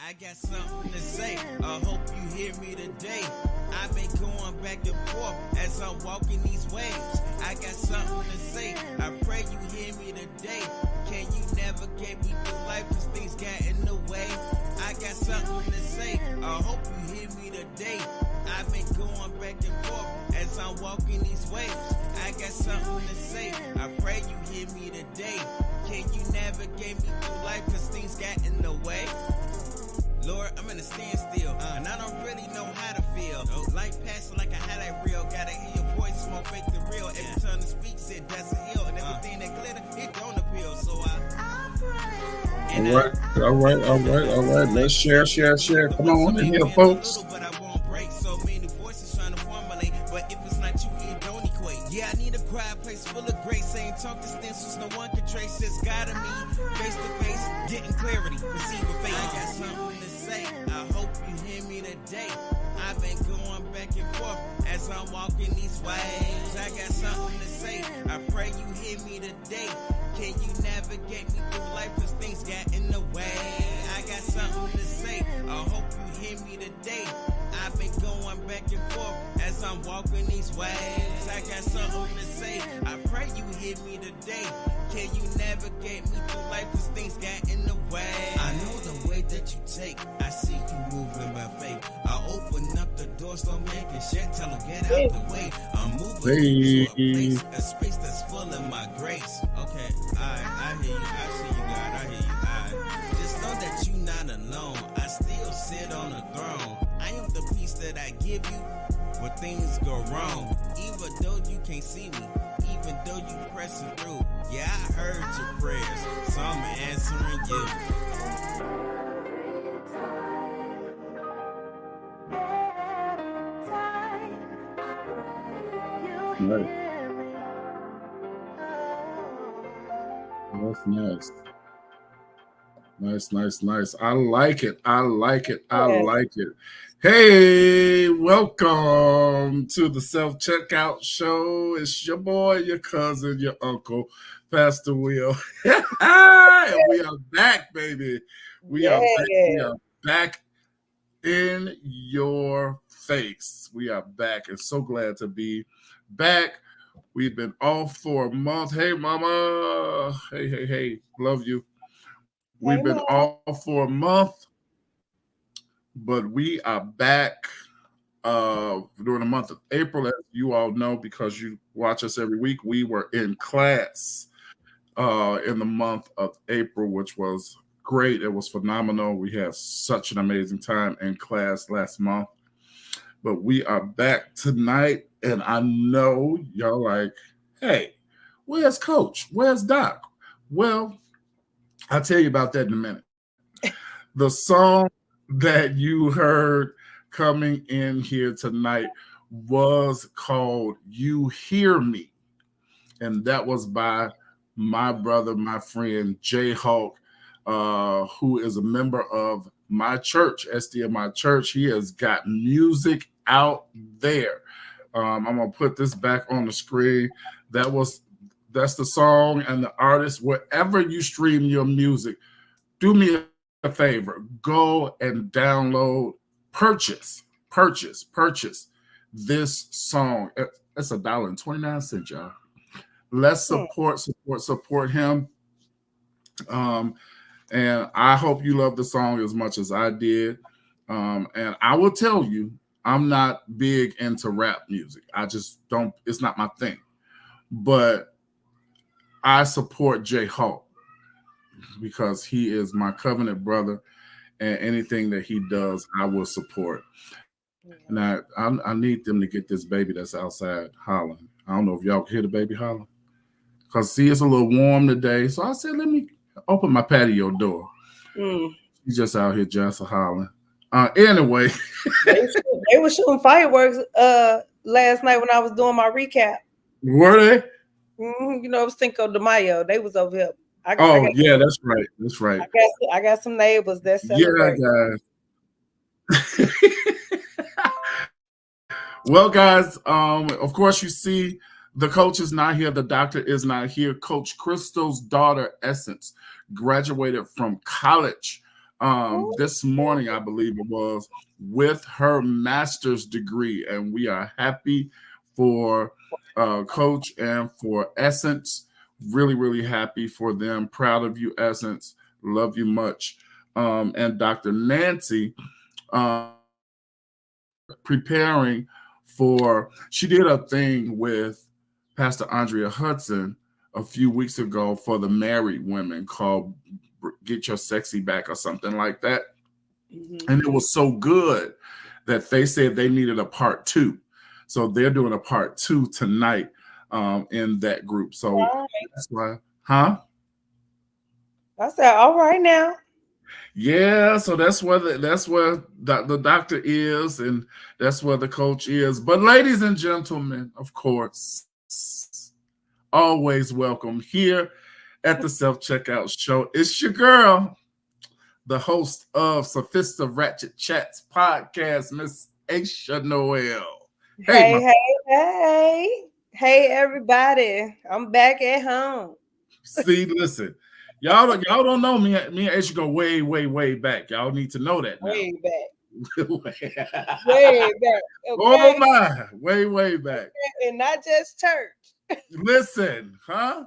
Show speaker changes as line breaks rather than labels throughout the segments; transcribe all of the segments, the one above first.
I got something to say. I hope you hear me today. I've been going back and forth as I'm walking these waves. I got something to say. I pray you hear me today. Can you navigate me through life cause things got in the way? I got something to say. I hope you hear me today. I've been going back and forth as I'm walking these waves. I got something to say. I pray you hear me today. Can you navigate me through life cause things got in the way? Lord, I'm in a standstill, and I don't really know how to feel. Life passing like I had that real. Gotta hear your voice, more fake than real. Every time to speak, said that's a hill, and everything that glitter, it don't appeal. So
All right. Let's share. Come on in here, folks.
But I won't break. So many voices trying to formulate, but if it's not you, it don't equate. Yeah, I need a quiet place full of grace. Ain't talk stencils, no one can trace. Just gotta me face to face, getting clarity, receive a faith. I got something to say. I hope you hear me today. I've been going back and forth as I'm walking these ways. I got something to say. I pray you hear me today. Can you navigate me through life cause things got in the way? I got something to say. I hope you hear me today. I've been going back and forth as I'm walking these ways. I got something to say. I pray you hear me today. Can you navigate me through life cause things got in the way? I know the way that you take. I see you moving by faith. I open up the doors, don't make it shit. Tell them get out the way. I'm moving to a space that's full of my grace. Okay, I hear you. I see you, God. I hear you. Just know that you not alone. I still sit on the throne. I am the peace that I give you when things go wrong. Even though you can't see me, even though you pressing through. Yeah, I heard your prayers, so I'm answering you.
Right. That's nice. I like it. Hey, welcome to the Self-Checkout Show. It's your boy, your cousin, your uncle, Pastor Will. We are back, baby. We are back in your face. We are back and so glad to be back. We've been off for a month. Hey, mama. Hey. Love you. We've been off for a month, but we are back during the month of April. As you all know, because you watch us every week, we were in class in the month of April, which was great. It was phenomenal. We had such an amazing time in class last month. But we are back tonight, and I know y'all like, hey, where's Coach? Where's Doc? Well, I'll tell you about that in a minute. The song that you heard coming in here tonight was called You Hear Me, and that was by my brother, my friend, Jay Hawk, who is a member of my church, SDMI Church. He has got music out there. I'm gonna put this back on the screen. That's the song and the artist. Wherever you stream your music, do me a favor. Go and download, purchase this song. It's $1.29, y'all. Let's support him. And I hope you love the song as much as I did. And I will tell you, I'm not big into rap music. I just don't, it's not my thing. But I support Jay Hawk because he is my covenant brother, and anything that he does, I will support. Now, I need them to get this baby that's outside hollering. I don't know if y'all can hear the baby hollering. Because, see, it's a little warm today. So I said, let me open my patio door. He's just out here just hollering. Anyway.
They were shooting fireworks last night when I was doing my recap.
Were they?
You know, it was Cinco de Mayo. They was over here.
Yeah, that's right. That's right.
I got some neighbors that celebrate.
Yeah, guys. Well, guys, of course, you see the coach is not here. The doctor is not here. Coach Crystal's daughter, Essence, graduated from college this morning, I believe it was, with her master's degree. And we are happy for Coach and for Essence. Really, really happy for them. Proud of you, Essence. Love you much. And Dr. Nancy, preparing for, she did a thing with Pastor Andrea Hudson a few weeks ago for the married women called Get Your Sexy Back or something like that. Mm-hmm. And it was so good that they said they needed a part 2. So they're doing a part 2 tonight in that group. So that's why, I
said, all right now.
Yeah, so that's where the doctor is, and that's where the coach is. But ladies and gentlemen, of course, always welcome here at the Self-Checkout Show. It's your girl, the host of Sophistiratchet Chats podcast, Miss Asha Noel.
Hey, everybody. I'm back at home.
See, listen. Y'all don't know me. Me and Asha go way back. Y'all need to know that now.
Way back.
Way back. Okay? Oh my, way back.
And not just church.
Listen, huh?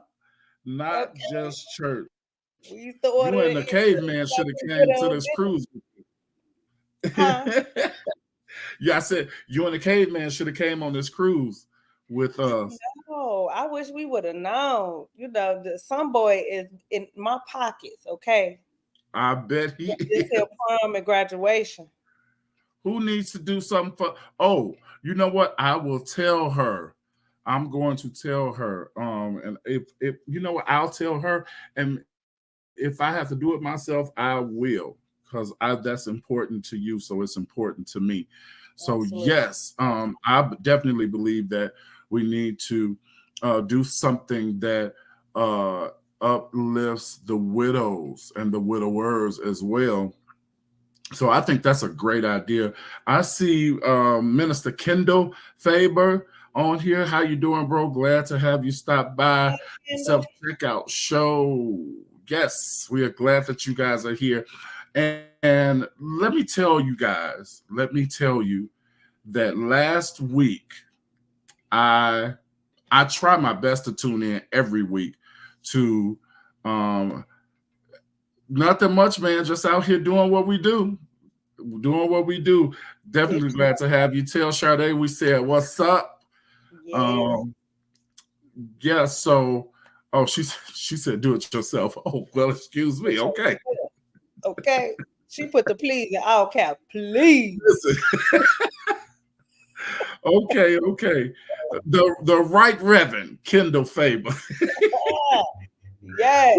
Not just church. We used to order. You and the caveman should have came to this cruise. Huh? Yeah, I said you and the caveman should have came on this cruise with us.
No, I wish we would have known. You know, some boy is in my pockets. Okay,
I bet he
is. Prom and graduation.
Who needs to do something for? Oh, you know what? I will tell her. I'm going to tell her. And if you know what, I'll tell her. And if I have to do it myself, I will, because that's important to you. So it's important to me. So absolutely. Yes, I definitely believe that we need to do something that uplifts the widows and the widowers as well. So I think that's a great idea. I see Minister Kendall Faber on here. How you doing, bro? Glad to have you stop by the Self-Checkout Show. Yes, we are glad that you guys are here. And let me tell you that last week, I try my best to tune in every week to nothing much, man, just out here doing what we do. Definitely glad to have you. Tell Sade we said what's up. Yeah. So she said do it yourself. Oh, well, excuse me. Okay.
She put the please in all caps. Please.
Okay. The Right Reverend Kendall Faber.
Yes.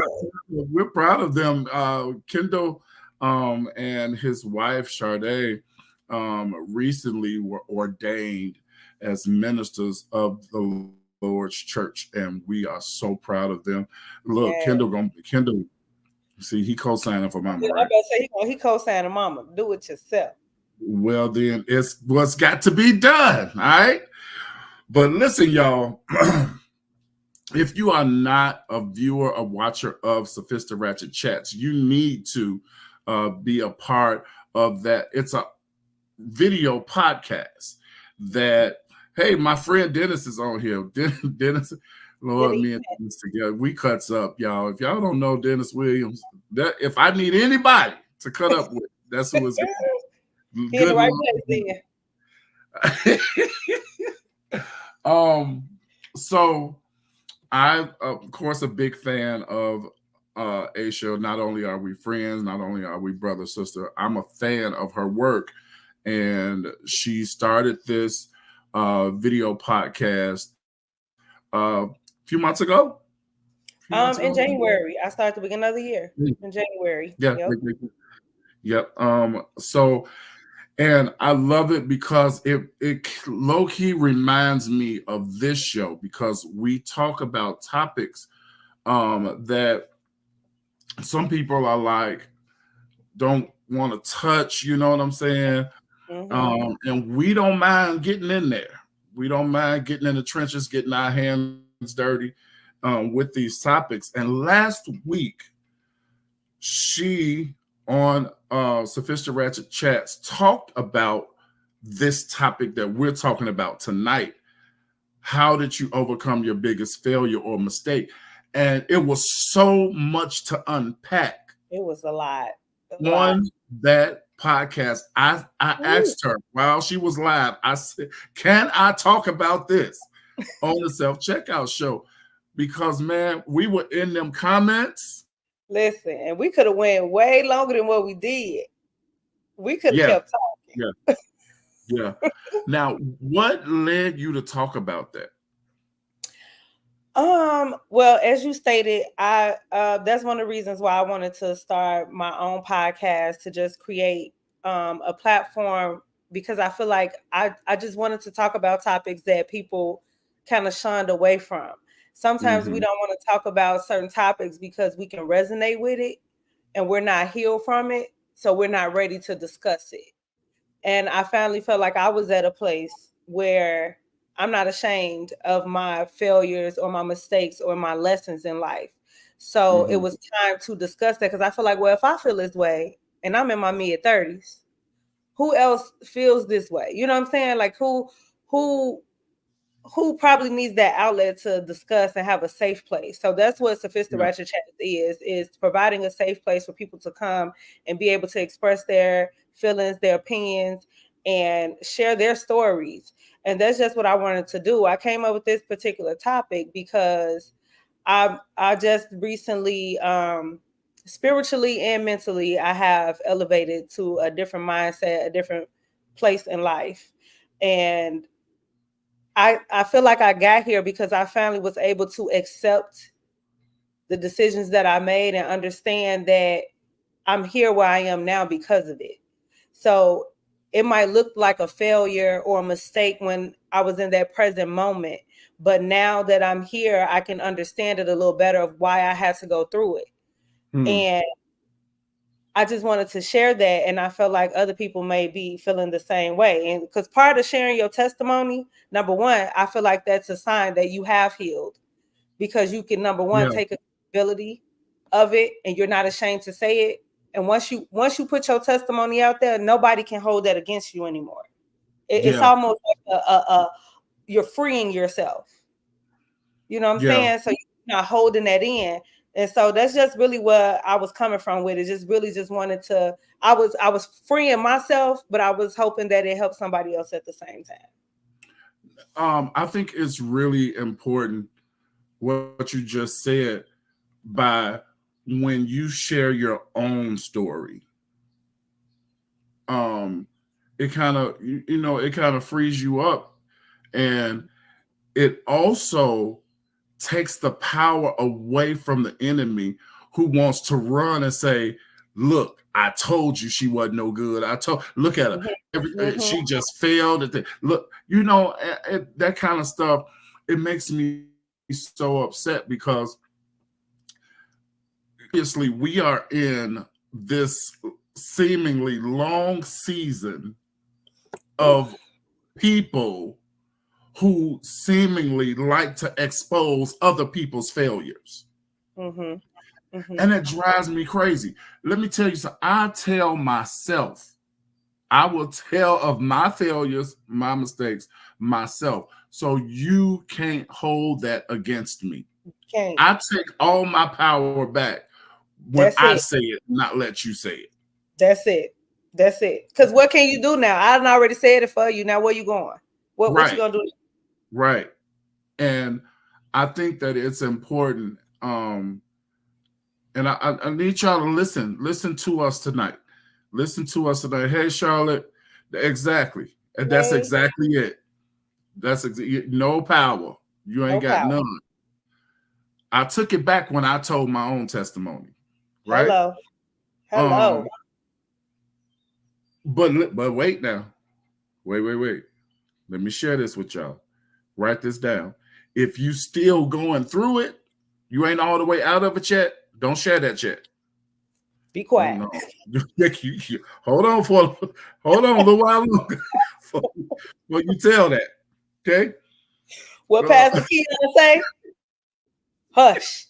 We're proud of them. Kendall and his wife Sade recently were ordained as ministers of the Lord's Church, and we are so proud of them. Look, Kendall, see, he co-signing for Mama.
Yeah, right? I better say he co-signing Mama. Do it yourself.
Well, then it's what's got to be done. All right. But listen, y'all, if you are not a viewer or watcher of Sophistiratchet Chats, you need to be a part of that. It's a video podcast that, hey, my friend Dennis is on here. Dennis, Lord, me and Dennis together, we cuts up, y'all. If y'all don't know Dennis Williams, that if I need anybody to cut up with, that's who it's good. Right place there. So I'm, of course, a big fan of Asha. Not only are we friends, not only are we brother, sister, I'm a fan of her work. And she started this video podcast a few months ago.
In January. I started the beginning of the year. In January.
Yeah. Yep. So, and I love it because it low-key reminds me of this show, because we talk about topics that some people are like, don't want to touch, you know what I'm saying? Mm-hmm. And we don't mind getting in there. We don't mind getting in the trenches, getting our hands dirty with these topics. And last week, she, on Sophistiratchet Chats talked about this topic that we're talking about tonight. How did you overcome your biggest failure or mistake? And it was so much to unpack.
It was a lot.
On that podcast, I asked her while she was live, I said, can I talk about this on the self-checkout show? Because, man, we were in them comments.
Listen, and we could have went way longer than what we did. We could have kept talking.
Yeah. Now, what led you to talk about that?
Well, as you stated, that's one of the reasons why I wanted to start my own podcast, to just create a platform, because I feel like I just wanted to talk about topics that people kind of shunned away from. Sometimes we don't want to talk about certain topics because we can resonate with it and we're not healed from it, so we're not ready to discuss it. And I finally felt like I was at a place where I'm not ashamed of my failures or my mistakes or my lessons in life. So it was time to discuss that, because I feel like, well, if I feel this way and I'm in my mid-30s, who else feels this way? You know what I'm saying? Like who probably needs that outlet to discuss and have a safe place. So that's what Sophistiratchet Chats is providing a safe place for people to come and be able to express their feelings, their opinions, and share their stories. And that's just what I wanted to do. I came up with this particular topic because I just recently, spiritually and mentally, I have elevated to a different mindset, a different place in life. And I feel like I got here because I finally was able to accept the decisions that I made and understand that I'm here where I am now because of it. So it might look like a failure or a mistake when I was in that present moment, but now that I'm here, I can understand it a little better of why I had to go through it. And I just wanted to share that, and I felt like other people may be feeling the same way. And because part of sharing your testimony, number one, I feel like that's a sign that you have healed, because you can, number one, take accountability of it, and you're not ashamed to say it. And once you put your testimony out there, nobody can hold that against you anymore. It's almost like you're freeing yourself. You know what I'm saying? So you're not holding that in. And so that's just really where I was coming from with it. Just wanted to, I was freeing myself, but I was hoping that it helped somebody else at the same time.
I think it's really important what you just said, by when you share your own story. It kind of, it kind of frees you up, and it also takes the power away from the enemy, who wants to run and say, look, I told you she wasn't no good. Look at her. She just failed at the look, that kind of stuff. It makes me so upset, because obviously we are in this seemingly long season of people who seemingly like to expose other people's failures. And it drives me crazy. Let me tell you something. I will tell of my failures, my mistakes, myself. So you can't hold that against me. I take all my power back when I say it, not let you say it.
That's it. Because what can you do now? I already said it for you. Now where you going? What you gonna do?
Right. And I think that it's important. And I need y'all to listen to us tonight. Hey, Charlotte. Exactly. And that's exactly it. That's no power. You ain't got none. I took it back when I told my own testimony. Right?
Hello.
But wait now. Wait. Let me share this with y'all. Write this down. If you still going through it, you ain't all the way out of it yet, don't share that yet.
Be quiet.
Hold on a little while longer. Well, you tell that. Okay?
What Pastor Keaton say? Hush.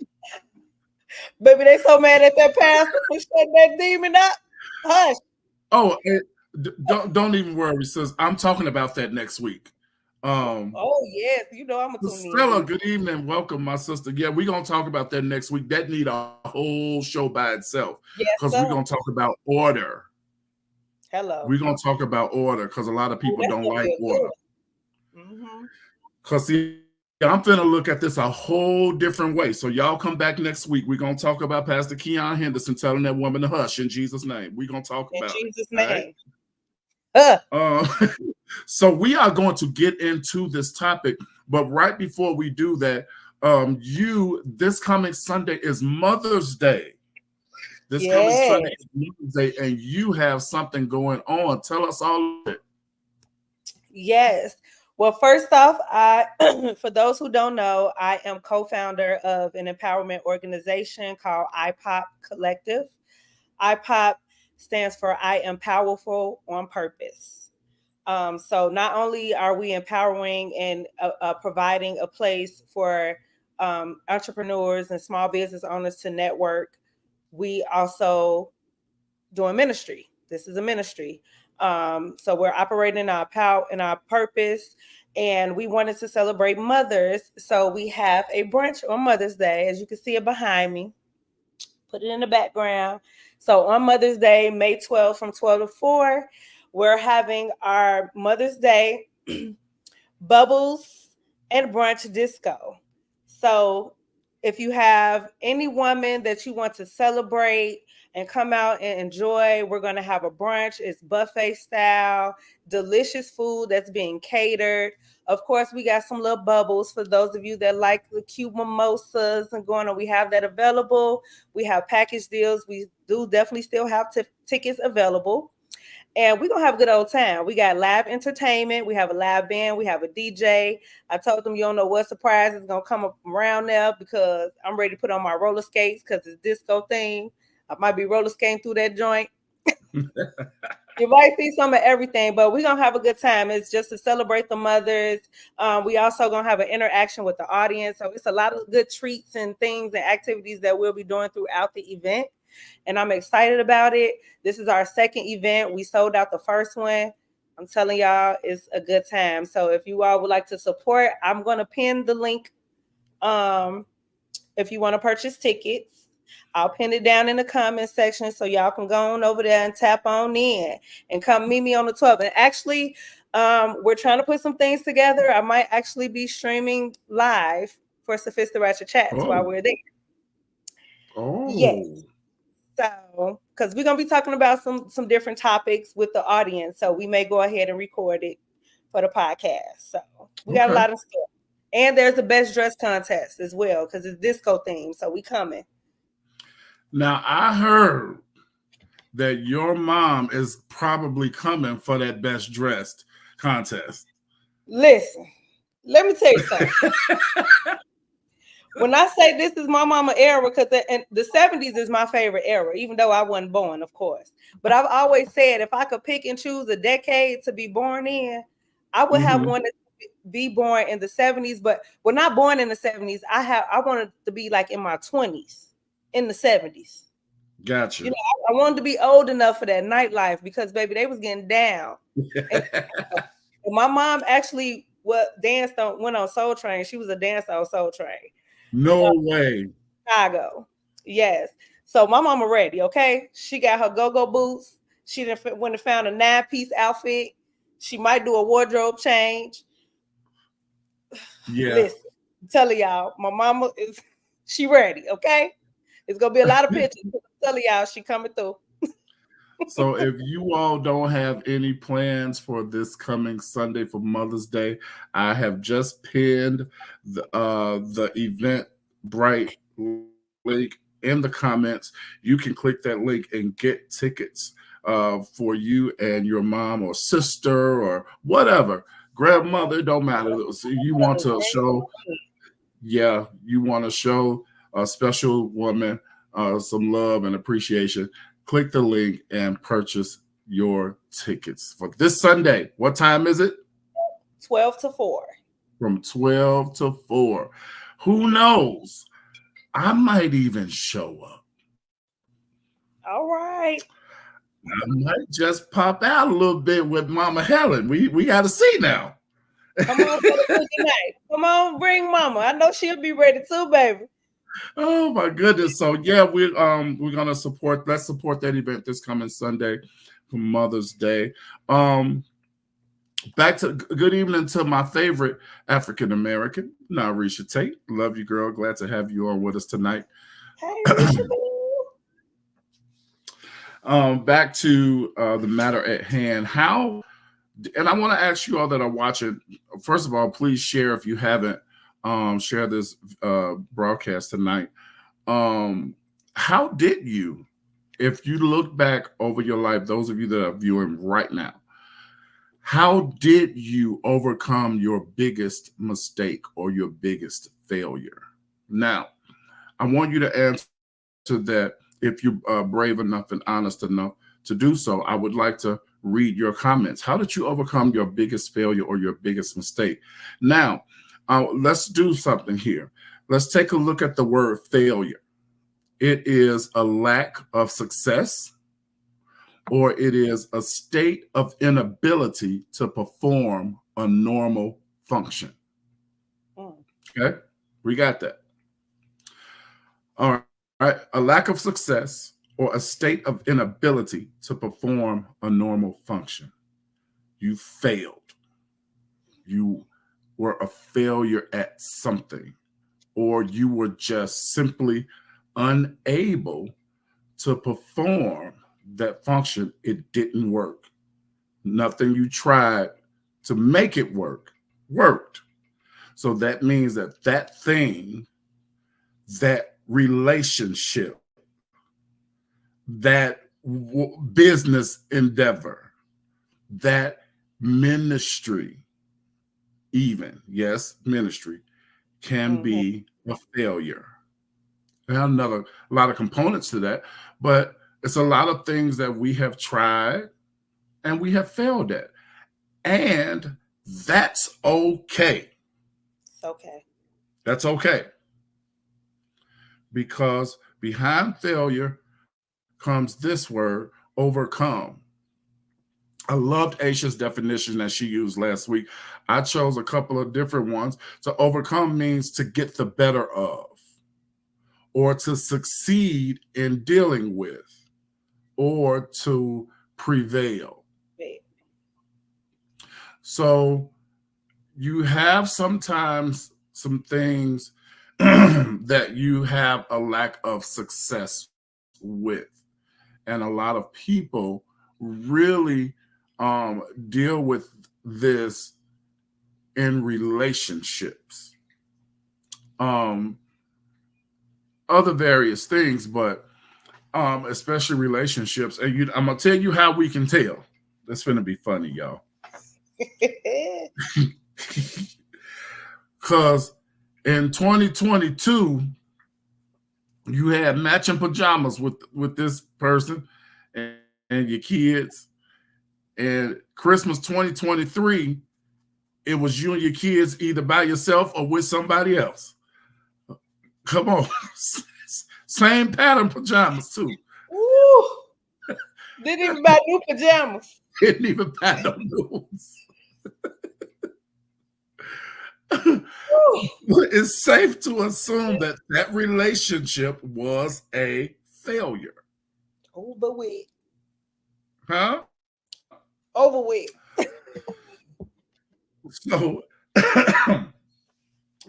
Baby, they so mad at that pastor for shutting that demon up. Hush.
Oh, don't even worry, sis. I'm talking about that next week.
Oh yes, you know I'm gonna tune in.
Stella, good evening. Welcome, my sister. Yeah, we're gonna talk about that next week. That need a whole show by itself.
Yes,
Because
sir.
we're gonna talk about order.
Hello.
We're gonna talk about order because a lot of people
That's
don't
gonna
like
be a good
order.
one.
Because see, I'm finna look at this a whole different way. So y'all come back next week. We're gonna talk about Pastor Keon Henderson telling that woman to hush in Jesus' name. We're gonna talk
In
about
Jesus'
it. All right.
name.
So we are going to get into this topic, but right before we do that, this coming Sunday is Mother's Day. This coming Sunday is Mother's Day, and you have something going on. Tell us all of it.
Yes. Well, first off, for those who don't know, I am co-founder of an empowerment organization called IPOP Collective. IPOP stands for I Am Powerful on Purpose. So not only are we empowering and providing a place for entrepreneurs and small business owners to network, we also doing ministry. This is a ministry. So we're operating in our power and our purpose, and we wanted to celebrate mothers. So we have a brunch on Mother's Day, as you can see it behind me. Put it in the background. So on Mother's Day, May 12th from 12 to 4, we're having our Mother's Day bubbles and brunch disco. So if you have any woman that you want to celebrate and come out and enjoy, we're going to have a brunch. It's buffet style, delicious food that's being catered. Of course, we got some little bubbles for those of you that like the cute mimosas and going on. We have that available. We have package deals. We do definitely still have tickets available. And we're going to have a good old time. We got live entertainment. We have a live band. We have a DJ. I told them you don't know what surprise is going to come up around there because I'm ready to put on my roller skates because it's disco theme. I might be roller skating through that joint. You might see some of everything, but we're going to have a good time. It's just to celebrate the mothers. We also going to have an interaction with the audience. So it's a lot of good treats and things and activities that we'll be doing throughout the event. And I'm excited about it. This is our second event. We sold out the first one. I'm telling y'all, it's a good time. So if you all would like to support, I'm going to pin the link. If you want to purchase tickets, I'll pin it down in the comment section so y'all can go on over there and tap on in and come meet me on the 12th. And actually, we're trying to put some things together. I might actually be streaming live for Sophistiratchet Chats while we're there.
Oh.
Yes. So, because we're going to be talking about some different topics with the audience. So we may go ahead and record it for the podcast. So we got a lot of stuff. And there's a best dress contest as well because it's disco themed. So we coming.
Now, I heard that your mom is probably coming for that best dressed contest.
Listen, let me tell you something. When I say this is my mama era, because the 70s is my favorite era, even though I wasn't born, of course. But I've always said if I could pick and choose a decade to be born in, I would have wanted to be born in the 70s. But we're not born in the 70s. I wanted to be like in my 20s in the 70s.
Gotcha.
You know, I wanted to be old enough for that nightlife because, baby, they was getting down. And my mom actually went on Soul Train. She was a dancer on Soul Train.
No way.
Chicago. Yes. So my mama ready, okay? She got her go-go boots. She went and found a 9-piece outfit. She might do a wardrobe change.
Yeah.
Listen, I'm telling y'all, my mama she ready, okay? It's gonna be a lot of pictures. I'm telling y'all, she coming through.
So if you all don't have any plans for this coming Sunday for Mother's Day, I have just pinned the Eventbrite link in the comments. You can click that link and get tickets for you and your mom or sister or whatever. Grandmother, don't matter. So you want to show, you want to show a special woman some love and appreciation. Click the link and purchase your tickets for this Sunday. What time is it?
12 to 4.
From 12 to 4. Who knows? I might even show up.
All right.
might just pop out a little bit with Mama Helen. We got to see now.
Come on for the cookie night. Come on, bring Mama. I know she'll be ready too, baby.
Oh my goodness! So yeah, we're gonna support. Let's support that event this coming Sunday for Mother's Day. Back to good evening to my favorite African American, Narisha Tate. Love you, girl. Glad to have you on with us tonight.
Hey, Risha.
Back to the matter at hand. How, and I want to ask you all that are watching. First of all, please share if you haven't shared this broadcast tonight. How did you, if you look back over your life, those of you that are viewing right now, how did you overcome your biggest mistake or your biggest failure? Now, I want you to answer that. If you're brave enough and honest enough to do so, I would like to read your comments. How did you overcome your biggest failure or your biggest mistake? Now, let's do something here. Let's take a look at the word failure. It is a lack of success, or it is a state of inability to perform a normal function. Okay, we got that. All right, a lack of success or a state of inability to perform a normal function. You failed. You were a failure at something, or you were just simply unable to perform that function. It didn't work. Nothing you tried to make it work worked. So that means that that thing, that relationship, that business endeavor, that ministry, even, yes, ministry, can be a failure. There are a lot of components to that, but it's a lot of things that we have tried and we have failed at. And that's okay.
It's okay.
That's okay. Because behind failure comes this word, overcome. I loved Asha's definition that she used last week. I chose a couple of different ones. To overcome means to get the better of, or to succeed in dealing with, or to prevail.
Right.
So you have sometimes some things that you have a lack of success with. And a lot of people really deal with this in relationships, other various things, but especially relationships. And I'm going to tell you how we can tell. That's going to be funny, y'all. Because in 2022, you had matching pajamas with this person and your kids. And Christmas 2023, it was you and your kids either by yourself or with somebody else. Come on. Same pattern pajamas, too.
Woo. Didn't even buy new pajamas.
Didn't even buy no new ones. It's safe to assume that that relationship was a failure.
Over with.
Huh?
Over with.
So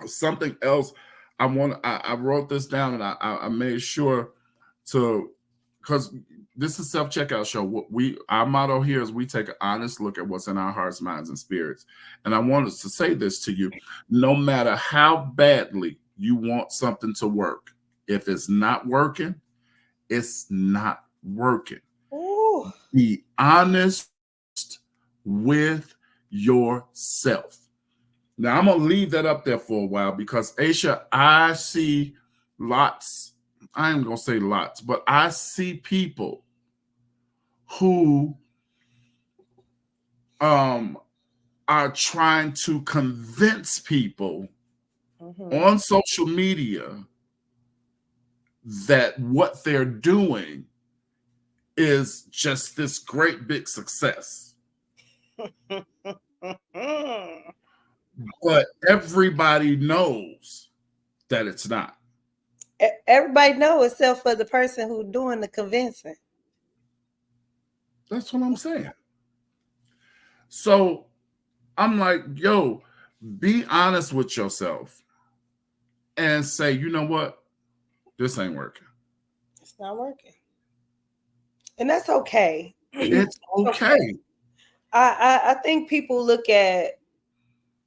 something else I wrote this down, and I made sure to, because this is self-checkout show. Our motto here is we take an honest look at what's in our hearts, minds, and spirits. And I wanted to say this to you: no matter how badly you want something to work, if it's not working, it's not working.
Ooh.
Be honest with yourself. Now, I'm going to leave that up there for a while because, Asha, I see lots, I ain't going to say lots, but I see people who are trying to convince people on social media that what they're doing is just this great big success. But everybody knows that it's not.
Everybody knows except for the person who's doing the convincing.
That's what I'm saying. So I'm like, yo, be honest with yourself and say, you know what? This ain't working.
It's not working. And that's okay.
It's okay.
I think people look at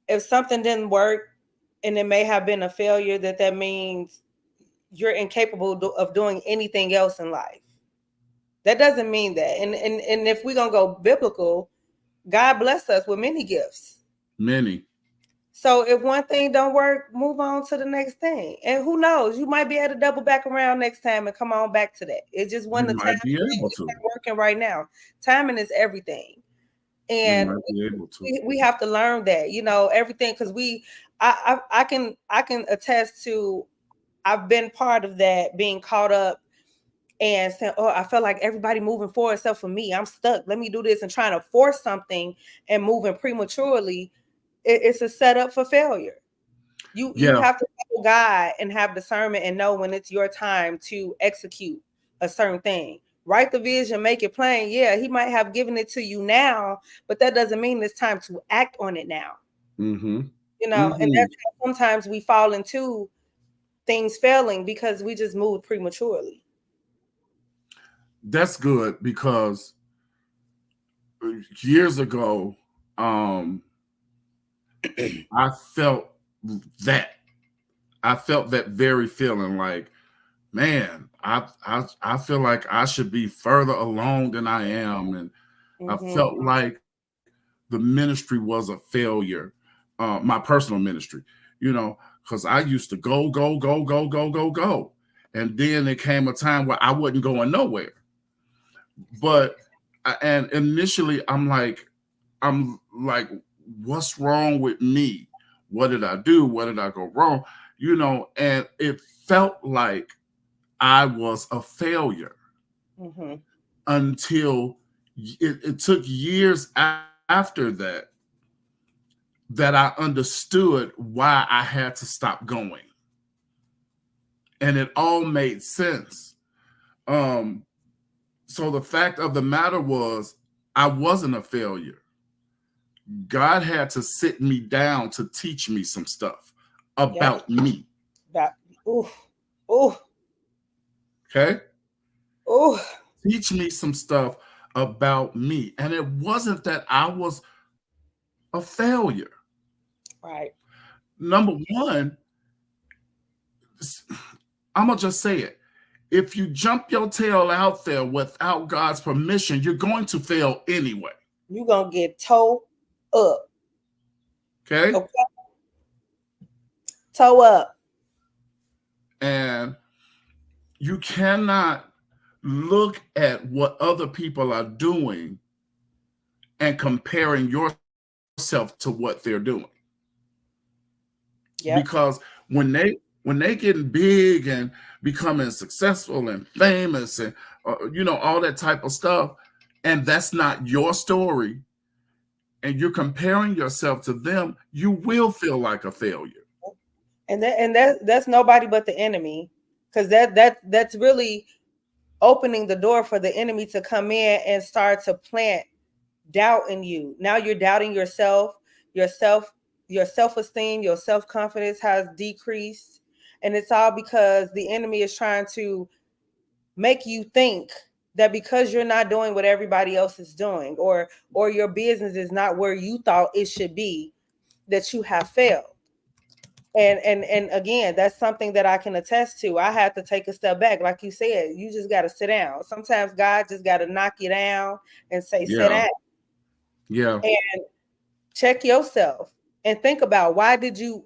if something didn't work and it may have been a failure, that means you're incapable of doing anything else in life. That doesn't mean that. And if we're going to go biblical, God blessed us with many gifts.
Many.
So if one thing don't work, move on to the next thing. And who knows, you might be able to double back around next time and come on back to that. It just wasn't the time.
Be able to.
It's working right now. Timing is everything. And we have to learn that, you know, everything, because I can attest to, I've been part of that, being caught up and saying, oh, I felt like everybody moving forward except for me. I'm stuck. Let me do this, and trying to force something and moving prematurely. It's a setup for failure. You have to follow God and have discernment and know when it's your time to execute a certain thing. Write the vision, make it plain. Yeah, he might have given it to you now, but that doesn't mean it's time to act on it now.
Mm-hmm.
You know, and that's how sometimes we fall into things failing because we just moved prematurely.
That's good, because years ago, I felt that very feeling, like, man, I feel like I should be further along than I am. And I felt like the ministry was a failure, my personal ministry, you know, because I used to go. And then there came a time where I wasn't going nowhere. But, and initially I'm like, what's wrong with me? What did I do? What did I go wrong? You know, and it felt like I was a failure until it took years after that I understood why I had to stop going. And it all made sense. So the fact of the matter was, I wasn't a failure. God had to sit me down to teach me some stuff about me. Okay? Teach me some stuff about me. And it wasn't that I was a failure.
Right.
Number one, I'm going to just say it. If you jump your tail out there without God's permission, you're going to fail anyway.
You're going to get towed up.
Okay?
Toe up.
And you cannot look at what other people are doing and comparing yourself to what they're doing. Yep. Because when they getting big and becoming successful and famous and you know, all that type of stuff, and that's not your story, and you're comparing yourself to them, you will feel like a failure.
And that's nobody but the enemy, because that's really opening the door for the enemy to come in and start to plant doubt in you. Now you're doubting yourself, your self-esteem, your self-confidence has decreased. And it's all because the enemy is trying to make you think that because you're not doing what everybody else is doing, or your business is not where you thought it should be, that you have failed. And again, that's something that I can attest to. I had to take a step back. Like you said, you just got to sit down. Sometimes God just got to knock you down and say, sit down.
Yeah.
And check yourself and think about, why did you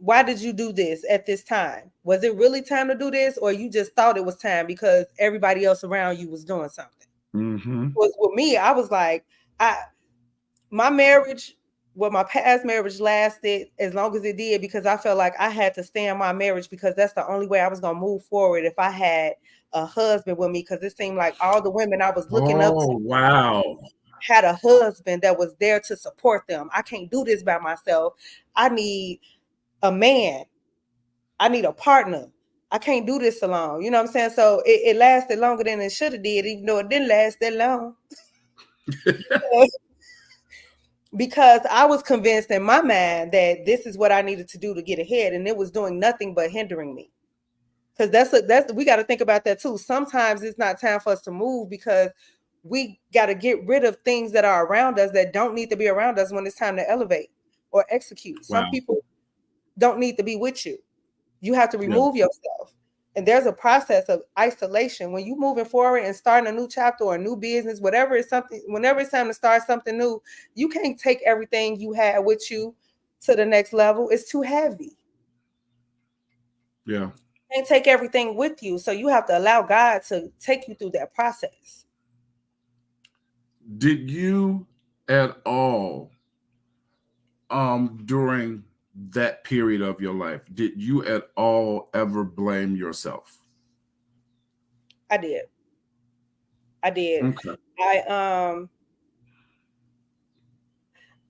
do this at this time? Was it really time to do this, or you just thought it was time because everybody else around you was doing something? With me, I was like, my marriage my past marriage lasted as long as it did because I felt like I had to stay in my marriage because that's the only way I was going to move forward if I had a husband with me, because it seemed like all the women I was looking up to had a husband that was there to support them. I can't do this by myself. I need a man. I need a partner. I can't do this alone. You know what I'm saying? So it lasted longer than it should have did, even though it didn't last that long. Because I was convinced in my mind that this is what I needed to do to get ahead, and it was doing nothing but hindering me. Because that's we got to think about that too. Sometimes it's not time for us to move because we got to get rid of things that are around us that don't need to be around us when it's time to elevate or execute.
Wow.
Some people don't need to be with you. You have to remove yourself. And there's a process of isolation. When you're moving forward and starting a new chapter or a new business, whatever it's something, whenever it's time to start something new, you can't take everything you had with you to the next level. It's too heavy.
Yeah.
You can't take everything with you. So you have to allow God to take you through that process.
Did you at all, during that period of your life, did you at all ever blame yourself?
I did.
Okay.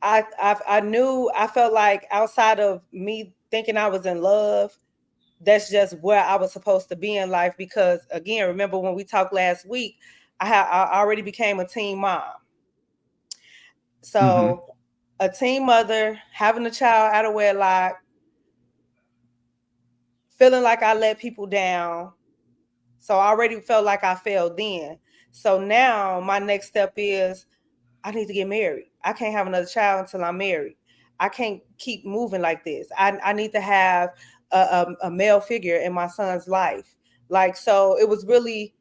I knew, I felt like outside of me thinking I was in love, that's just where I was supposed to be in life. Because again, remember when we talked last week, I already became a teen mom. So a teen mother, having a child out of wedlock, feeling like I let people down. So I already felt like I failed then. So now my next step is I need to get married. I can't have another child until I'm married. I can't keep moving like this. I need to have a male figure in my son's life. Like, so it was really,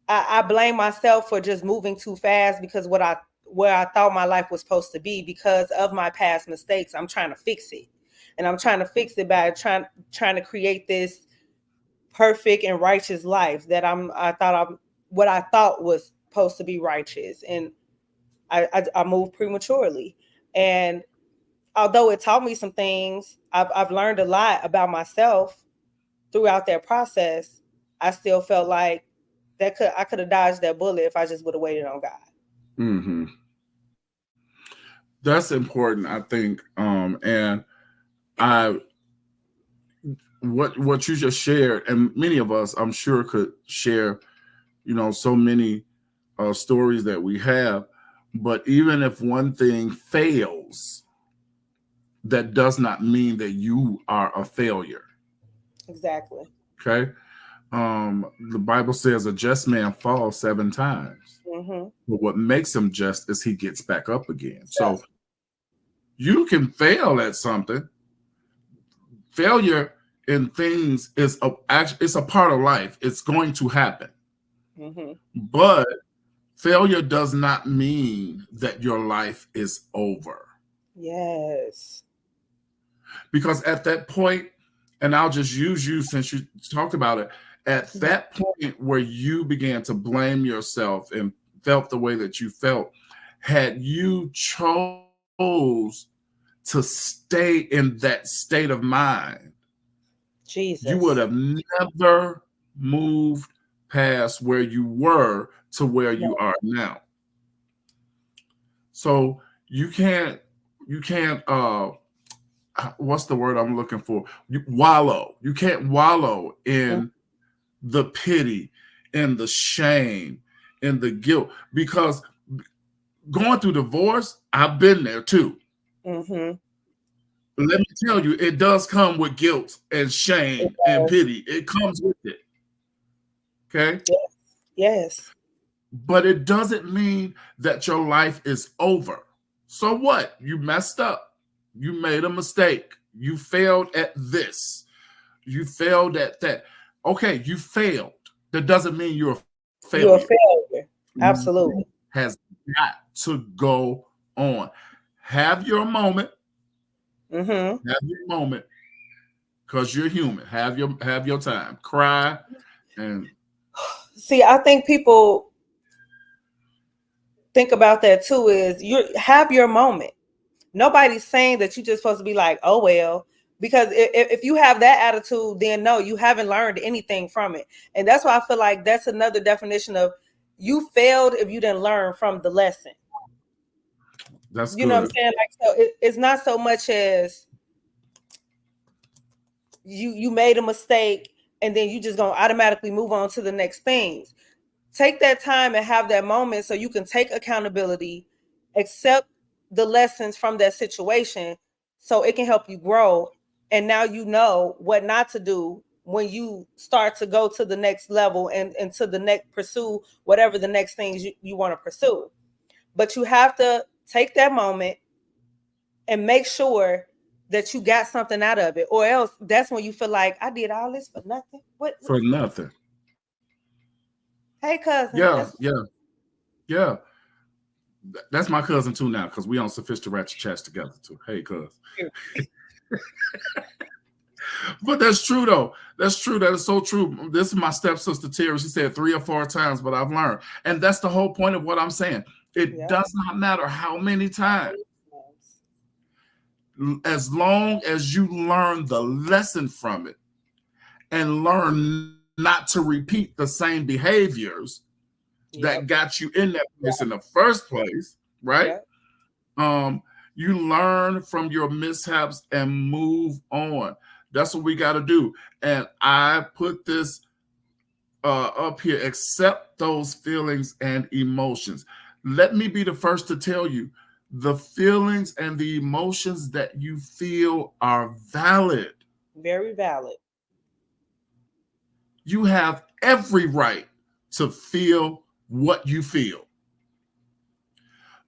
I blame myself for just moving too fast because where I thought my life was supposed to be because of my past mistakes. I'm trying to fix it. And I'm trying to fix it by trying to create this perfect and righteous life that what I thought was supposed to be righteous. And I moved prematurely. And although it taught me some things, I've learned a lot about myself throughout that process. I still felt like I could have dodged that bullet if I just would have waited on God.
That's important, I think. And what you just shared, and many of us, I'm sure, could share, so many stories that we have. But even if one thing fails, that does not mean that you are a failure.
Exactly.
Okay. The Bible says a just man falls 7 times. But what makes him just is he gets back up again. So you can fail at something. Failure in things it's a part of life. It's going to happen. But failure does not mean that your life is over.
Yes.
Because at that point, and I'll just use you since you talked about it, at that point where you began to blame yourself and felt the way that you felt, had you chose to stay in that state of mind,
Jesus,
you would have never moved past where you were to where you are now. So you can't what's the word I'm looking for? Wallow. You can't wallow in the pity, in the shame, in the guilt, because going through divorce, I've been there too. Let me tell you, it does come with guilt and shame and pity. It comes with it. Okay?
Yes.
But it doesn't mean that your life is over. So what? You messed up. You made a mistake. You failed at this. You failed at that. Okay, you failed. That doesn't mean you're a failure.
You're a failure. Absolutely.
Has got to go on. Have your moment. Have your moment, because you're human. Have your time. Cry and
see. I think people think about that too. Is you have your moment, Nobody's saying that you're just supposed to be like, oh, well, because if you have that attitude, then no, you haven't learned anything from it. And that's why I feel like that's another definition of you failed if you didn't learn from the lesson.
That's
you know what I'm saying? Like, so it's not so much as you made a mistake and then you just gonna automatically move on to the next things. Take that time and have that moment so you can take accountability, accept the lessons from that situation so it can help you grow. And now you know what not to do when you start to go to the next level and to the next, pursue whatever the next things you want to pursue. But you have to take that moment and make sure that you got something out of it, or else that's when you feel like I did all this for nothing. What?
For nothing.
Hey, cousin.
Yeah. That's my cousin too now, because we on Sophistiratchet Chats together too. Hey, cousin. But that's true though. That's true. That is so true. This is my stepsister Terry. She said 3 or 4 times, but I've learned. And that's the whole point of what I'm saying. It does not matter how many times. As long as you learn the lesson from it and learn not to repeat the same behaviors that got you in that place in the first place, right? You learn from your mishaps and move on. That's what we got to do. And I put this up here: accept those feelings and emotions. Let me be the first to tell you, the feelings and the emotions that you feel are valid.
Very valid.
You have every right to feel what you feel.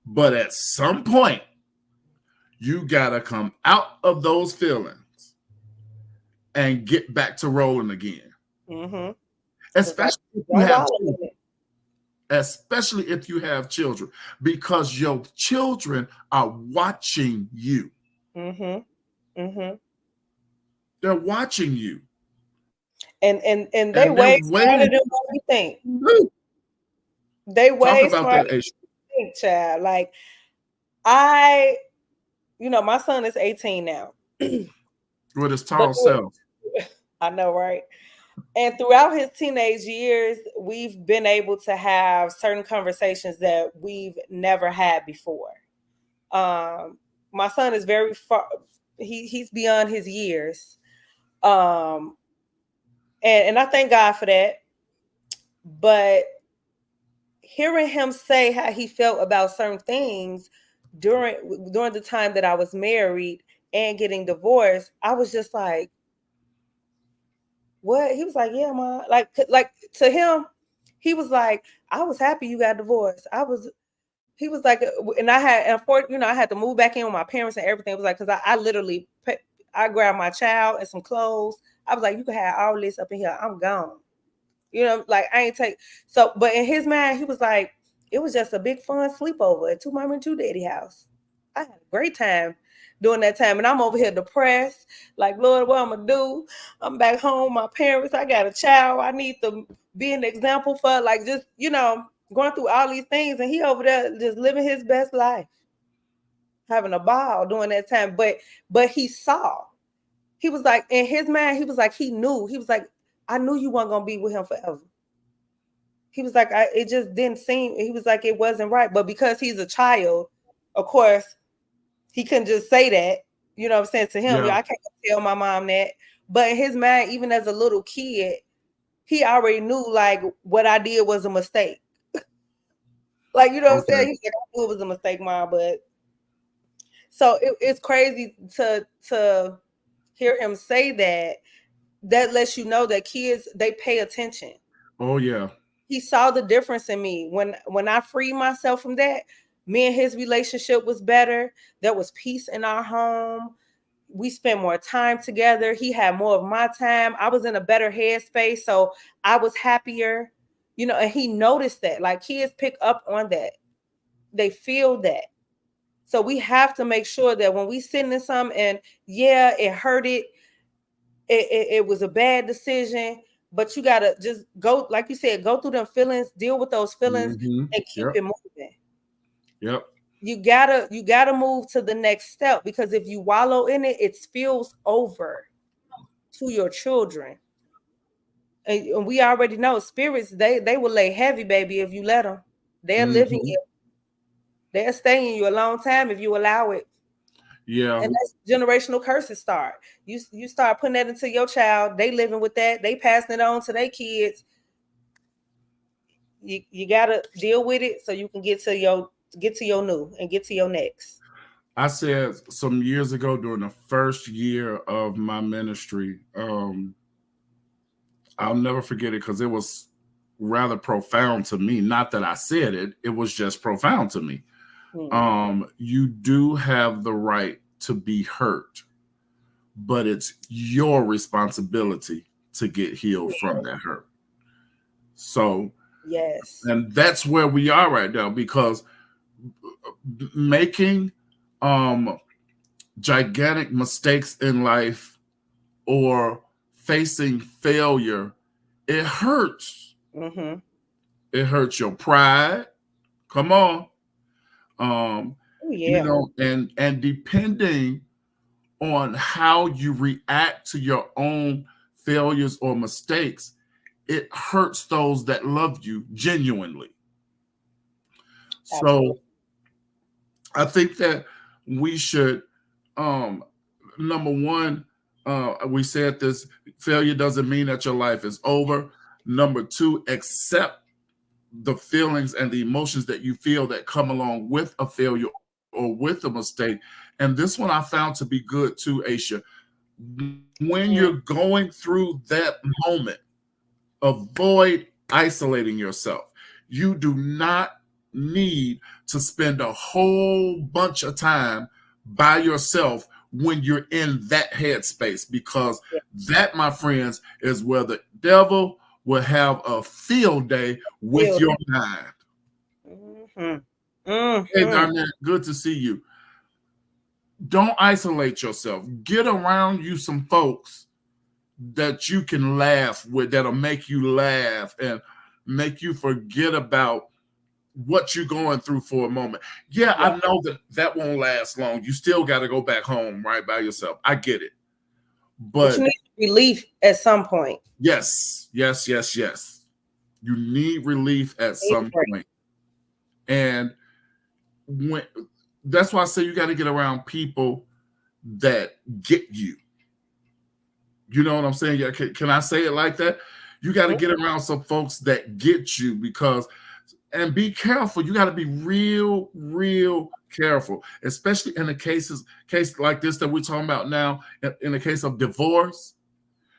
But at some point, you got to come out of those feelings and get back to rolling again.
Mm-hmm.
Especially if you have children, because your children are watching you.
Mm-hmm. Mm-hmm.
They're watching you.
And they way smarter than what we think. They way smarter than we think, child. Like, my son is 18 now.
With his tall self.
I know, right? And throughout his teenage years, we've been able to have certain conversations that we've never had before. My son is very far, he's beyond his years. And I thank God for that. But hearing him say how he felt about certain things during the time that I was married and getting divorced, I was just like, what? He was like, yeah, Mom. Like to him, he was like, I was happy you got divorced. He was like, and I had to move back in with my parents and everything. It was like, because I literally, I grabbed my child and some clothes. I was like, you can have all this up in here. I'm gone. Like, I ain't take. So, but in his mind, he was like, it was just a big fun sleepover at 2 Mama and 2 Daddy house. I had a great time during that time. And I'm over here depressed. Like, Lord, what I'm going to do? I'm back home. My parents, I got a child. I need to be an example for, like, just, going through all these things. And he over there just living his best life, having a ball during that time. But he saw. He was like, in his mind, he was like, he knew. He was like, I knew you weren't going to be with him forever. He was like, it just didn't seem, he was like, it wasn't right. But because he's a child, of course, he couldn't just say that, you know what I'm saying, to him. I can't tell my mom that. But in his mind, even as a little kid, he already knew, like, what I did was a mistake. Like, you know what I'm saying? He's like, I knew it was a mistake, Mom. But so it's crazy to hear him say that. That lets you know that kids, they pay attention.
Oh, yeah.
He saw the difference in me. When I freed myself from that, me and his relationship was better. There was peace in our home. We spent more time together. He had more of my time. I was in a better headspace, so I was happier. And he noticed that. Like, kids pick up on that. They feel that. So we have to make sure that when we sitting in something and, yeah, it hurted, it was a bad decision, but you got to just go, like you said, go through them feelings, deal with those feelings, and keep it moving.
Yep.
you gotta move to the next step, because if you wallow in it, it spills over to your children. And we already know spirits, they will lay heavy, baby, if you let them. They're living you. They'll stay in you a long time if you allow it.
Yeah.
And that's generational curses start. You start putting that into your child, they living with that, they passing it on to their kids. You gotta deal with it so you can get to your new and get to your next.
I said some years ago during the first year of my ministry, I'll never forget it because it was rather profound to me. Not that I said it, it was just profound to me. You do have the right to be hurt, but it's your responsibility to get healed from that hurt. So,
yes.
And that's where we are right now, because making gigantic mistakes in life or facing failure, it hurts. It hurts your pride. Come on. You know, and depending on how you react to your own failures or mistakes, it hurts those that love you genuinely.
Absolutely.
So I think that we should, number one, we said this, failure doesn't mean that your life is over. Number two, accept the feelings and the emotions that you feel that come along with a failure or with a mistake. And this one I found to be good too, Asha. When you're going through that moment, avoid isolating yourself. You do not need to spend a whole bunch of time by yourself when you're in that headspace, because that, my friends, is where the devil will have a field day with your mind. Hey, Darnell, good to see you. Don't isolate yourself. Get around you some folks that you can laugh with, that'll make you laugh and make you forget about what you're going through for a moment. Yeah, I know that won't last long. You still got to go back home right by yourself. I get it. But
you need relief at some point.
Yes. You need relief at some point. And that's why I say you got to get around people that get you. You know what I'm saying? Yeah, can I say it like that? You got to get around some folks that get you, and be careful. You got to be real careful, especially in a case like this that we're talking about now. In the case of divorce,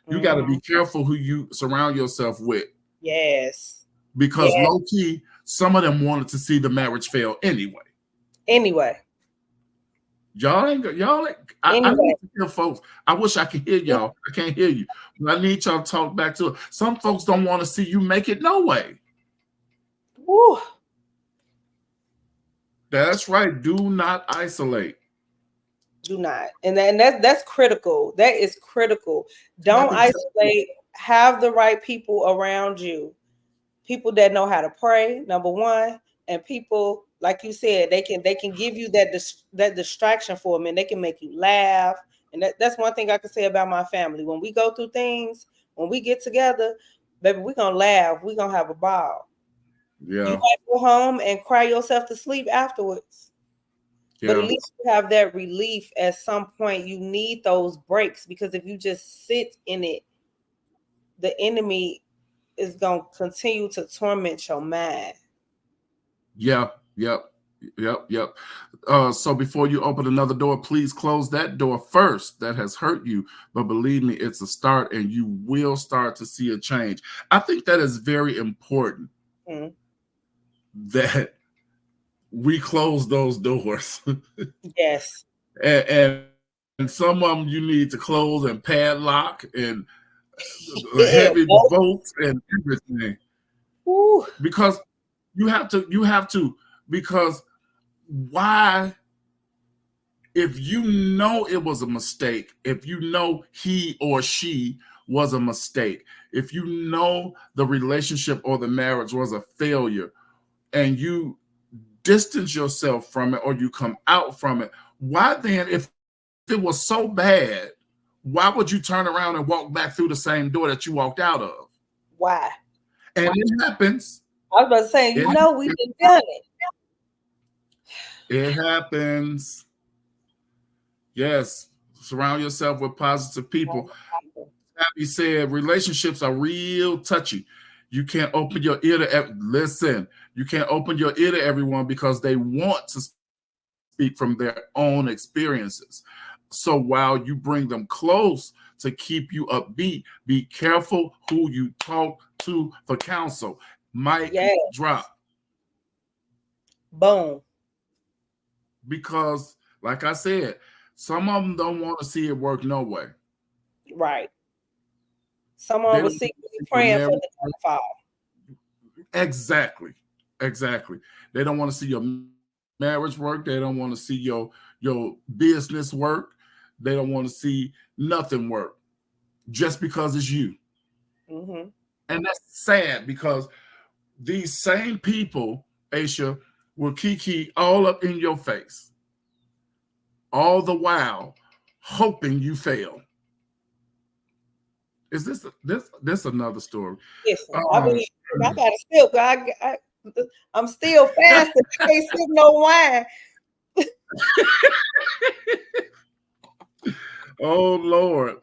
you got to be careful who you surround yourself with.
Yes.
Because low key, some of them wanted to see the marriage fail anyway. I need to hear folks. I wish I could hear y'all. I can't hear you. But I need y'all to talk back to it. Some folks don't want to see you make it no way.
Woo.
That's right. Do not isolate.
Do not. And that's critical. That is critical. Don't isolate. Have the right people around you. People that know how to pray, number one, and people, like you said, they can give you that distraction for a minute. They can make you laugh. And that's one thing I can say about my family. When we go through things, when we get together, baby, we're going to laugh. We're going to have a ball.
Yeah.
You might go home and cry yourself to sleep afterwards. Yeah. But at least you have that relief at some point. You need those breaks, because if you just sit in it, the enemy is going to continue to torment your mind.
Yep. So before you open another door, please close that door first that has hurt you. But believe me, it's a start, and you will start to see a change. I think that is very important that we close those doors.
Yes.
And some of them you need to close and padlock and heavy bolts and everything.
Ooh.
Because you have to, because why? If you know it was a mistake, if you know he or she was a mistake, if you know the relationship or the marriage was a failure, and you distance yourself from it or you come out from it, why then, if it was so bad, why would you turn around and walk back through the same door that you walked out of?
Why?
And it happens.
I was about to say, we've done it.
It happens. Yes. Surround yourself with positive people. Abby said relationships are real touchy. You can't open your ear to listen. You can't open your ear to everyone because they want to speak from their own experiences. So while you bring them close to keep you upbeat, be careful who you talk to for counsel. Mic drop.
Boom.
Because, like I said, some of them don't want to see it work no way.
Right. Someone was secretly praying for the downfall.
Exactly. They don't want to see your marriage work. They don't want to see your business work. They don't want to see nothing work just because it's you.
Mm-hmm.
And that's sad because these same people, Asha, will kiki all up in your face, all the while hoping you fail. Is this another story?
Yes, I mean, I gotta still. I'm still fasting. I can't sip no wine.
Oh Lord.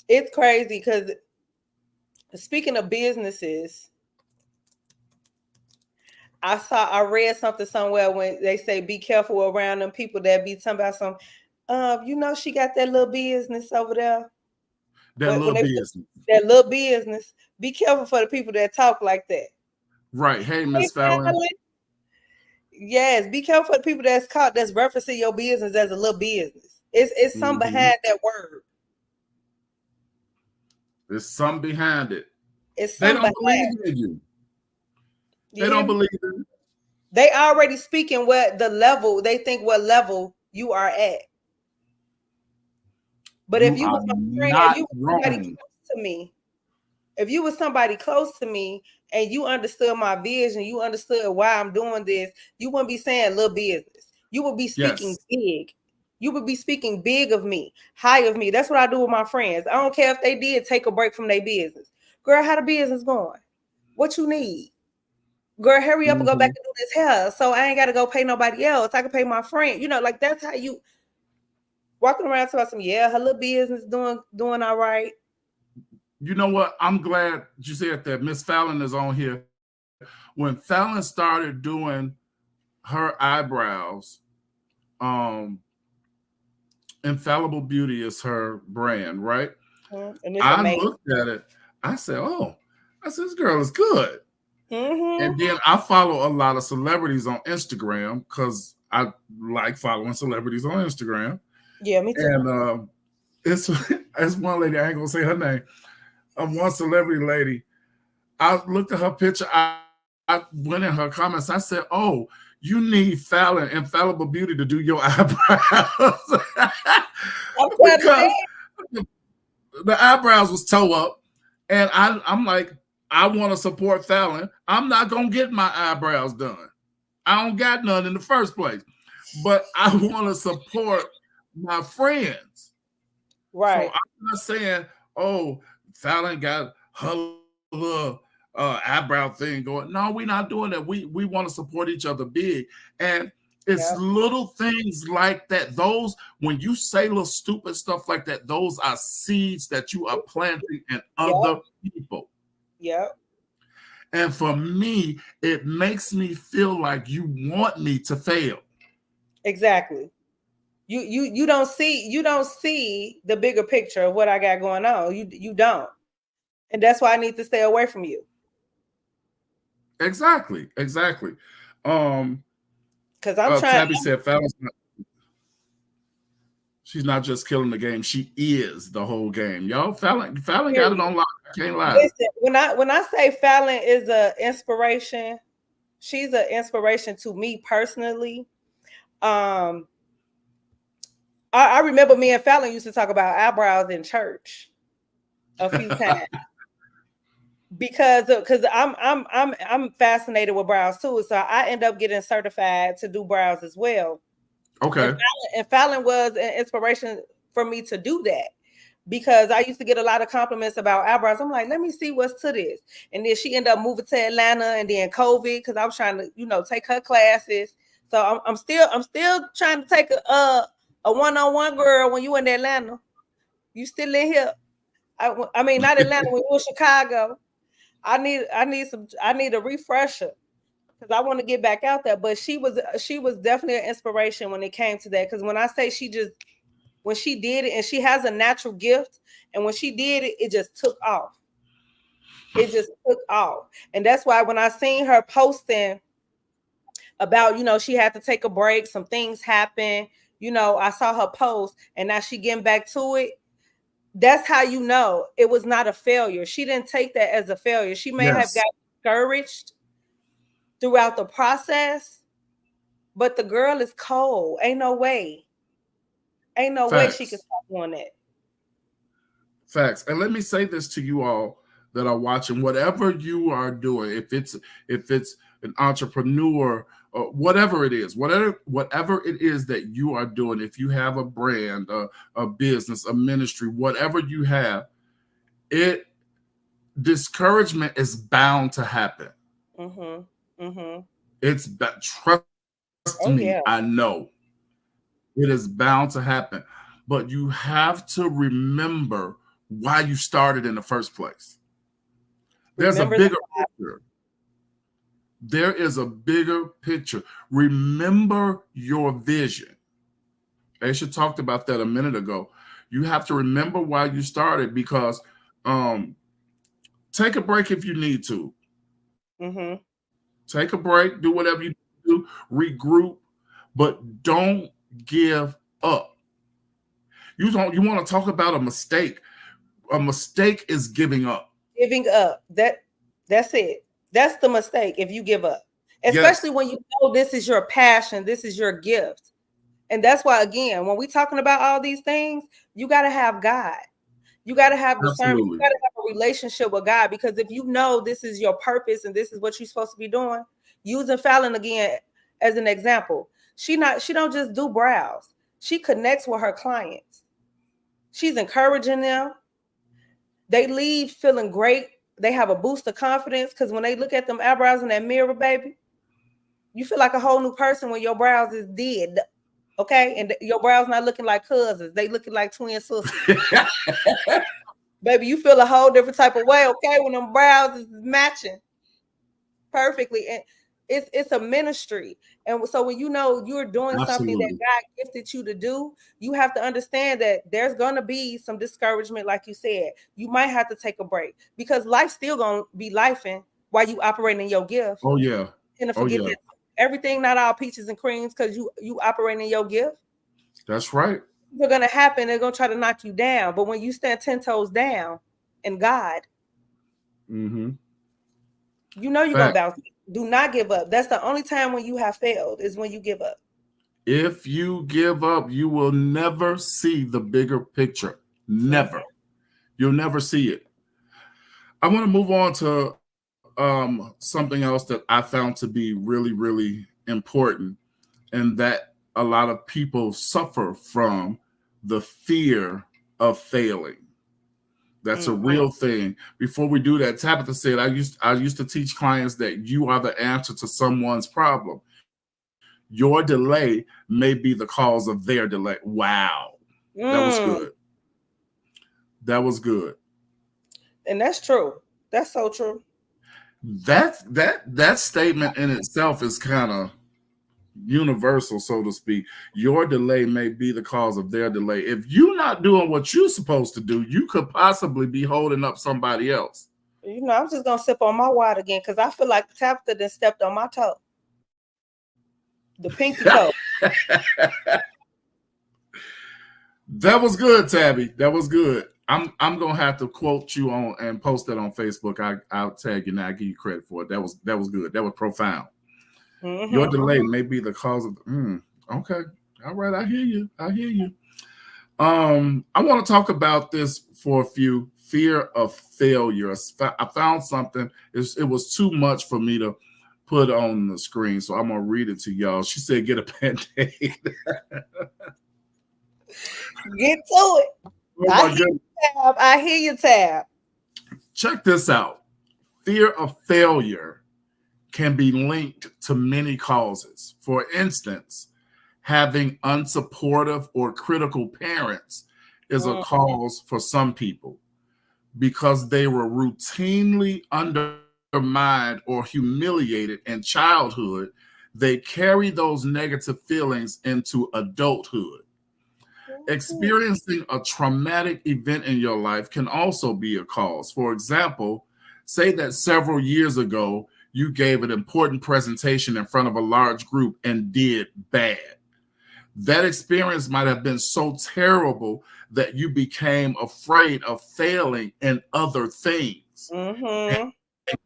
It's crazy because speaking of businesses, I read something somewhere when they say be careful around them people that be talking about some. She got that little business over there. That little business. Be careful for the people that talk like that.
Right. Hey, Miss Fallon.
Yes, be careful for the people that's referencing your business as a little business. It's something behind that word.
There's something behind it.
They don't
believe in you. They don't believe in you.
They already speaking what level you are at. But if you was my friend, if you was somebody close to me and you understood my vision, you understood why I'm doing this, you wouldn't be saying little business. You would be speaking big. You would be speaking big of me, high of me. That's what I do with my friends. I don't care if they did take a break from their business. Girl, how the business going? What you need? Girl, hurry up and go back and do this hair. So I ain't got to go pay nobody else. I can pay my friend. Like that's how you walking around talking some, her little business doing all right.
You know what? I'm glad you said that. Miss Fallon is on here. When Fallon started doing her eyebrows, Infallible Beauty is her brand, right?
And
I looked at it. I said, this girl is good. And then I follow a lot of celebrities on Instagram because I like following celebrities on Instagram.
Yeah, me too.
And it's one lady, I ain't gonna say her name. One celebrity lady. I looked at her picture. I went in her comments. I said, "Oh, you need Fallon Infallible Beauty to do your eyebrows." Because the eyebrows was toe up, and I'm like, I want to support Fallon. I'm not gonna get my eyebrows done. I don't got none in the first place, but I want to support my friends.
Right.
So I'm not saying, oh, Fallon got her little eyebrow thing going. No, we're not doing that. We want to support each other big. And it's little things like that. Those, when you say little stupid stuff like that, those are seeds that you are planting in other people.
Yep.
And for me, it makes me feel like you want me to fail.
Exactly. You don't see the bigger picture of what I got going on. You don't. And that's why I need to stay away from you.
Exactly.
Because I'm trying.
Tabby said she's not just killing the game; she is the whole game. Y'all, Fallon got it on lock. I can't lie.
Listen, when I say Fallon is an inspiration, she's an inspiration to me personally. I remember me and Fallon used to talk about eyebrows in church a few times. because I'm fascinated with brows too. So I end up getting certified to do brows as well.
Okay.
And Fallon was an inspiration for me to do that, because I used to get a lot of compliments about eyebrows. I'm like, let me see what's to this. And then she ended up moving to Atlanta, and then COVID, because I was trying to, take her classes. So I'm still trying to take a one-on-one, girl. When you in Atlanta, you still in here. I mean, not Atlanta. When you in Chicago, I need a refresher, because I want to get back out there. But she was definitely an inspiration when it came to that. Because when I say when she did it, and she has a natural gift, and when she did it, it just took off. It just took off. And that's why when I seen her posting about, she had to take a break, some things happened, I saw her post, and now she getting back to it. That's how you know it was not a failure. She didn't take that as a failure. She may have got discouraged throughout the process, but the girl is cold. Ain't no way. Ain't no way she can stop doing that.
Facts. And let me say this to you all that are watching. Whatever you are doing, if it's an entrepreneur or whatever it is that you are doing, if you have a brand, a business, a ministry, whatever you have, discouragement is bound to happen. It's trust me, yeah. I know it is bound to happen, but you have to remember why you started in the first place. There's a bigger picture. There is a bigger picture. Remember your vision. Asha talked about that a minute ago. You have to remember why you started, because take a break if you need to. Take a break, do whatever you do, regroup, but don't give up. You want to talk about a mistake. A mistake is giving up.
Giving up. That's it. That's the mistake, if you give up. Especially when you know this is your passion, this is your gift. And that's why, again, when we're talking about all these things, you got to have God. You got to have discernment. You got to have a relationship with God, because if you know this is your purpose and this is what you're supposed to be doing, using Fallon again as an example, she don't just do brows. She connects with her clients. She's encouraging them. They leave feeling great. They have a boost of confidence, because when they look at them eyebrows in that mirror, baby, you feel like a whole new person when your brows is dead. Okay? And your brows not looking like cousins. They looking like twin sisters. Baby, you feel a whole different type of way, okay? When them brows is matching perfectly. And it's a ministry. And so when you know you're doing something that God gifted you to do, you have to understand that there's going to be some discouragement, like you said. You might have to take a break, because life's still going to be lifing while you operating in your gift.
Oh, yeah.
And forget that everything not all peaches and creams, because you operating in your gift.
That's right.
They're going to happen. They're going to try to knock you down. But when you stand 10 toes down in God, you know you're going to bounce. Do not give up. That's the only time when you have failed, is when you give up.
If you give up, you will never see the bigger picture. Never. You'll never see it. I want to move on to something else that I found to be really, really important, and that a lot of people suffer from the fear of failing. That's a real thing. Before we do that, Tabitha said, I used to teach clients that you are the answer to someone's problem. Your delay may be the cause of their delay. Wow. That was good. That was good.
And that's true. That's so true.
That statement in itself is kind of universal, so to speak. Your delay may be the cause of their delay. If you're not doing what you're supposed to do, you could possibly be holding up somebody else.
I'm just gonna sip on my water again, because I feel like Tabitha done stepped on my toe, the pinky toe.
That was good, Tabby. That was good. I'm gonna have to quote you on and post that on Facebook. I'll tag you now. I give you credit for it. That was good. That was profound. Your delay may be the cause of. Okay, all right. I hear you. I want to talk about this for a few fear of failure. I found something. It was too much for me to put on the screen, so I'm going to read it to y'all. She said, get a Band-Aid.
Get to it. I hear you, Tab.
Check this out. Fear of failure can be linked to many causes. For instance, having unsupportive or critical parents is a cause for some people because they were routinely undermined or humiliated in childhood. They carry those negative feelings into adulthood. Experiencing a traumatic event in your life can also be a cause. For example, say that several years ago, you gave an important presentation in front of a large group and did bad. That experience might have been so terrible that you became afraid of failing in other things. And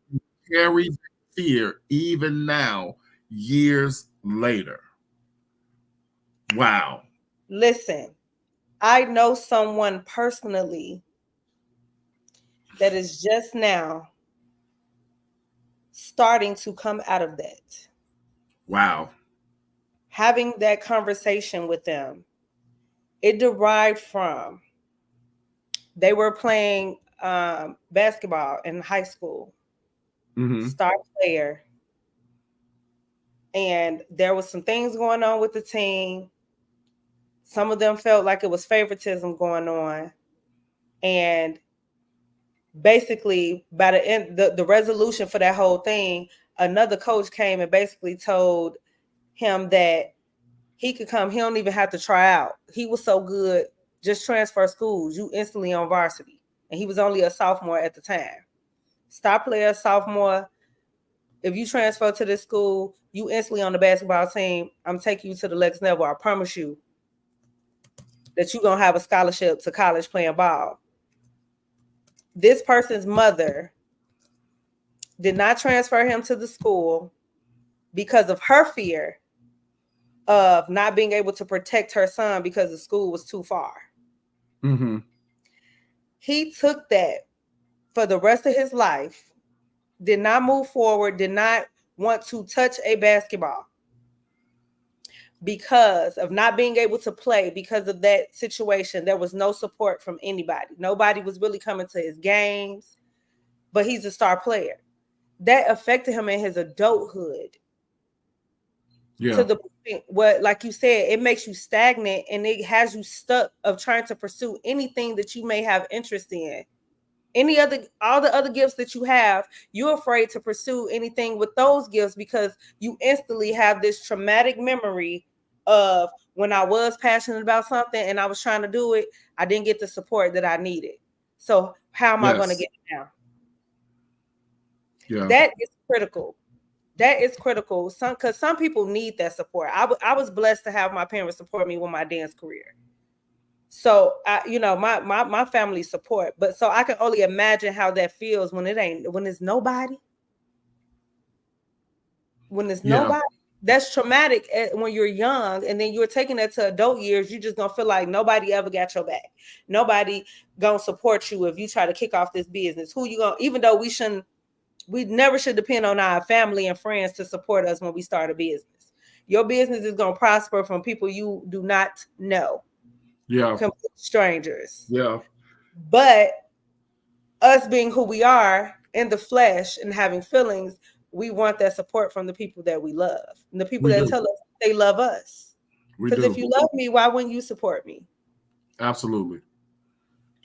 you carry fear even now, years later. Wow.
Listen, I know someone personally that is just now starting to come out of that.
Wow.
Having that conversation with them, it derived from they were playing basketball in high school, star player, and there was some things going on with the team. Some of them felt like it was favoritism going on. And basically, by the end, the resolution for that whole thing, another coach came and basically told him that he could come. He don't even have to try out. He was so good, just transfer schools. You instantly on varsity. And he was only a sophomore at the time. Star player, sophomore. If you transfer to this school, you instantly on the basketball team. I'm taking you to the next level. I promise you that you're going to have a scholarship to college playing ball. This person's mother did not transfer him to the school because of her fear of not being able to protect her son because the school was too far. He took that for the rest of his life, did not move forward, did not want to touch a basketball because of not being able to play. Because of that situation, there was no support from anybody. Nobody was really coming to his games, but he's a star player. That affected him in his adulthood. Yeah. To the point where, like you said, it makes you stagnant and it has you stuck of trying to pursue anything that you may have interest in. All the other gifts that you have, you're afraid to pursue anything with those gifts because you instantly have this traumatic memory of when I was passionate about something and I was trying to do it, I didn't get the support that I needed. So how am I going to get it now? Yeah. That is critical. That is critical. Because some people need that support. I was blessed to have my parents support me with my dance career. So my family support, but so I can only imagine how that feels when it's nobody. When it's nobody, that's traumatic when you're young, and then you're taking that to adult years. You just gonna feel like nobody ever got your back. Nobody gonna support you if you try to kick off this business. Who you gonna? Even though we never should depend on our family and friends to support us when we start a business. Your business is gonna prosper from people you do not know. Yeah, complete strangers. Yeah, but us being who we are in the flesh and having feelings, we want that support from the people that we love and the people that tell us they love us. Because if you love me, why wouldn't you support me?
Absolutely.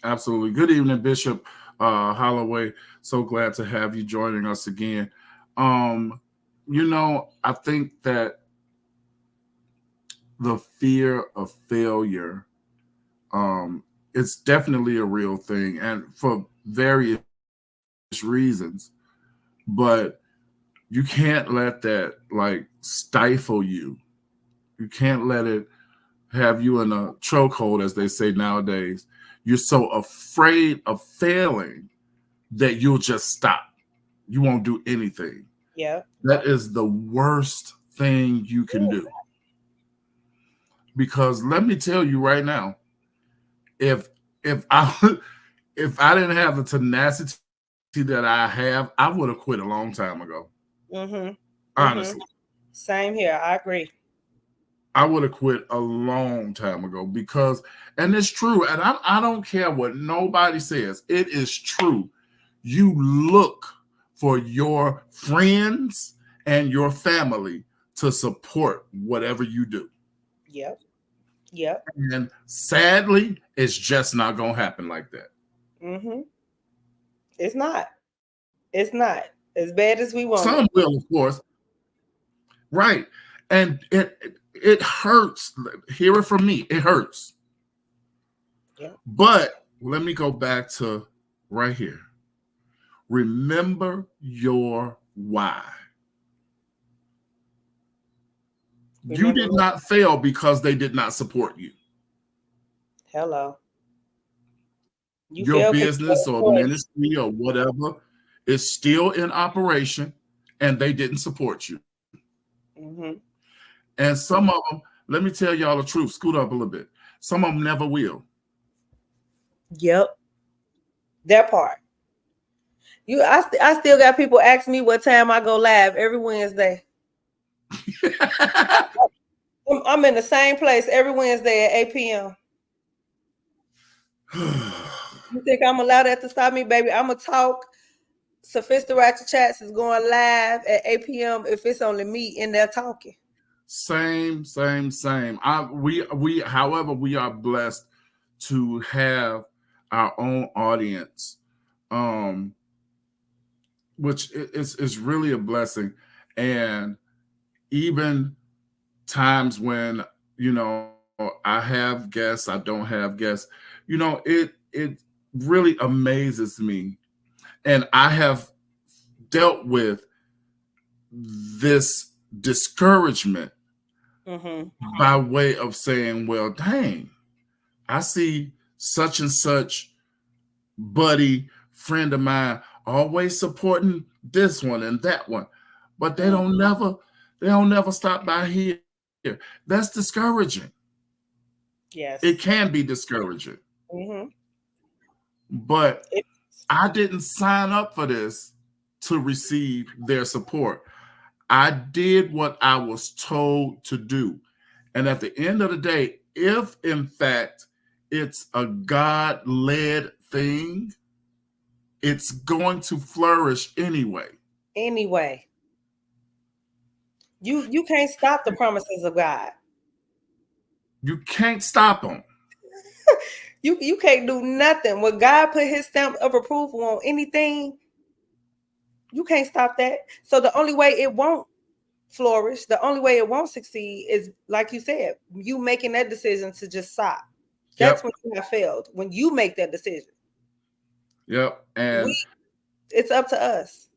Good evening, Bishop Holloway. So glad to have you joining us again. I think that the fear of failure, it's definitely a real thing, and for various reasons, but you can't let that stifle you. You can't let it have you in a chokehold, as they say nowadays. You're so afraid of failing that you'll just stop. You won't do anything. Yeah. That is the worst thing you can do. Because let me tell you right now, if if I didn't have the tenacity that I have, I would have quit a long time ago. Honestly.
Same here. I agree.
I would have quit a long time ago because, and it's true, and I don't care what nobody says. It is true. You look for your friends and your family to support whatever you do.
Yep.
And sadly, it's just not going to happen like that.
It's not. It's not as bad as we want.
Some will, of course. Right. And it hurts. Hear it from me. It hurts.
Yeah.
But let me go back to right here. Remember your why. You did not fail because they did not support you.
Hello.
Your business or ministry or whatever is still in operation and they didn't support you. And some of them, let me tell y'all the truth, scoot up a little bit. Some of them never will.
Yep. That part. I still got people ask me what time I go live every Wednesday. I'm in the same place every Wednesday at 8 p.m. You think I'm allowed that to stop me, baby? I'm going to talk. Sophistiratchet Chats is going live at 8 p.m. if it's only me in there talking.
Same. However, we are blessed to have our own audience, which is really a blessing. And even times when, I have guests, I don't have guests, it really amazes me. And I have dealt with this discouragement by way of saying, well, dang, I see such and such buddy, friend of mine, always supporting this one and that one, but they don't never stop by here. That's discouraging.
Yes.
It can be discouraging. But I didn't sign up for this to receive their support. I did what I was told to do. And at the end of the day, if in fact it's a God-led thing, it's going to flourish anyway.
You can't stop the promises of God.
You can't stop them.
You can't do nothing. When God put his stamp of approval on anything, you can't stop that. So the only way it won't flourish, the only way it won't succeed is, like you said, you making that decision to just stop. That's when you have failed. When you make that decision.
Yep. And
it's up to us.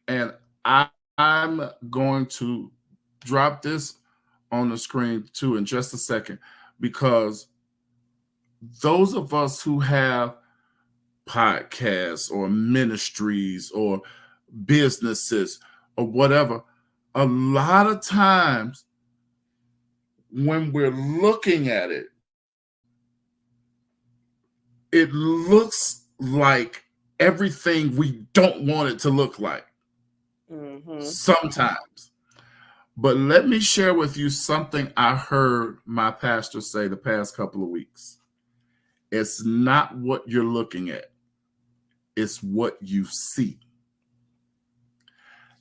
And I'm going to drop this on the screen too in just a second, because those of us who have podcasts or ministries or businesses or whatever, a lot of times when we're looking at it, it looks like everything we don't want it to look like. Sometimes. But let me share with you something I heard my pastor say the past couple of weeks. It's not what you're looking at. It's what you see.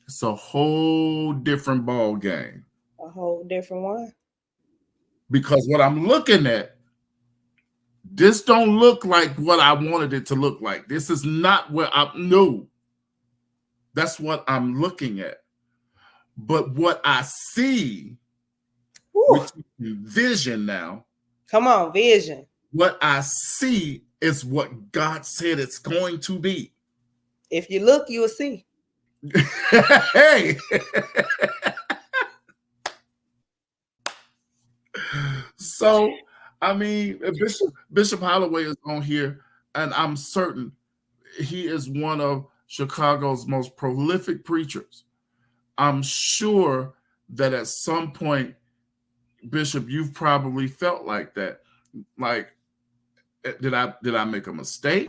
It's a whole different ball game.
A whole different one.
Because what I'm looking at, this don't look like what I wanted it to look like. This is not where that's what I'm looking at. But what I see, which is vision now.
Come on, vision.
What I see is what God said it's going to be.
If you look, you will see.
Hey. So, I mean, Bishop Holloway is on here, and I'm certain he is one of Chicago's most prolific preachers. I'm sure that at some point, Bishop, you've probably felt like that. Like, did I make a mistake?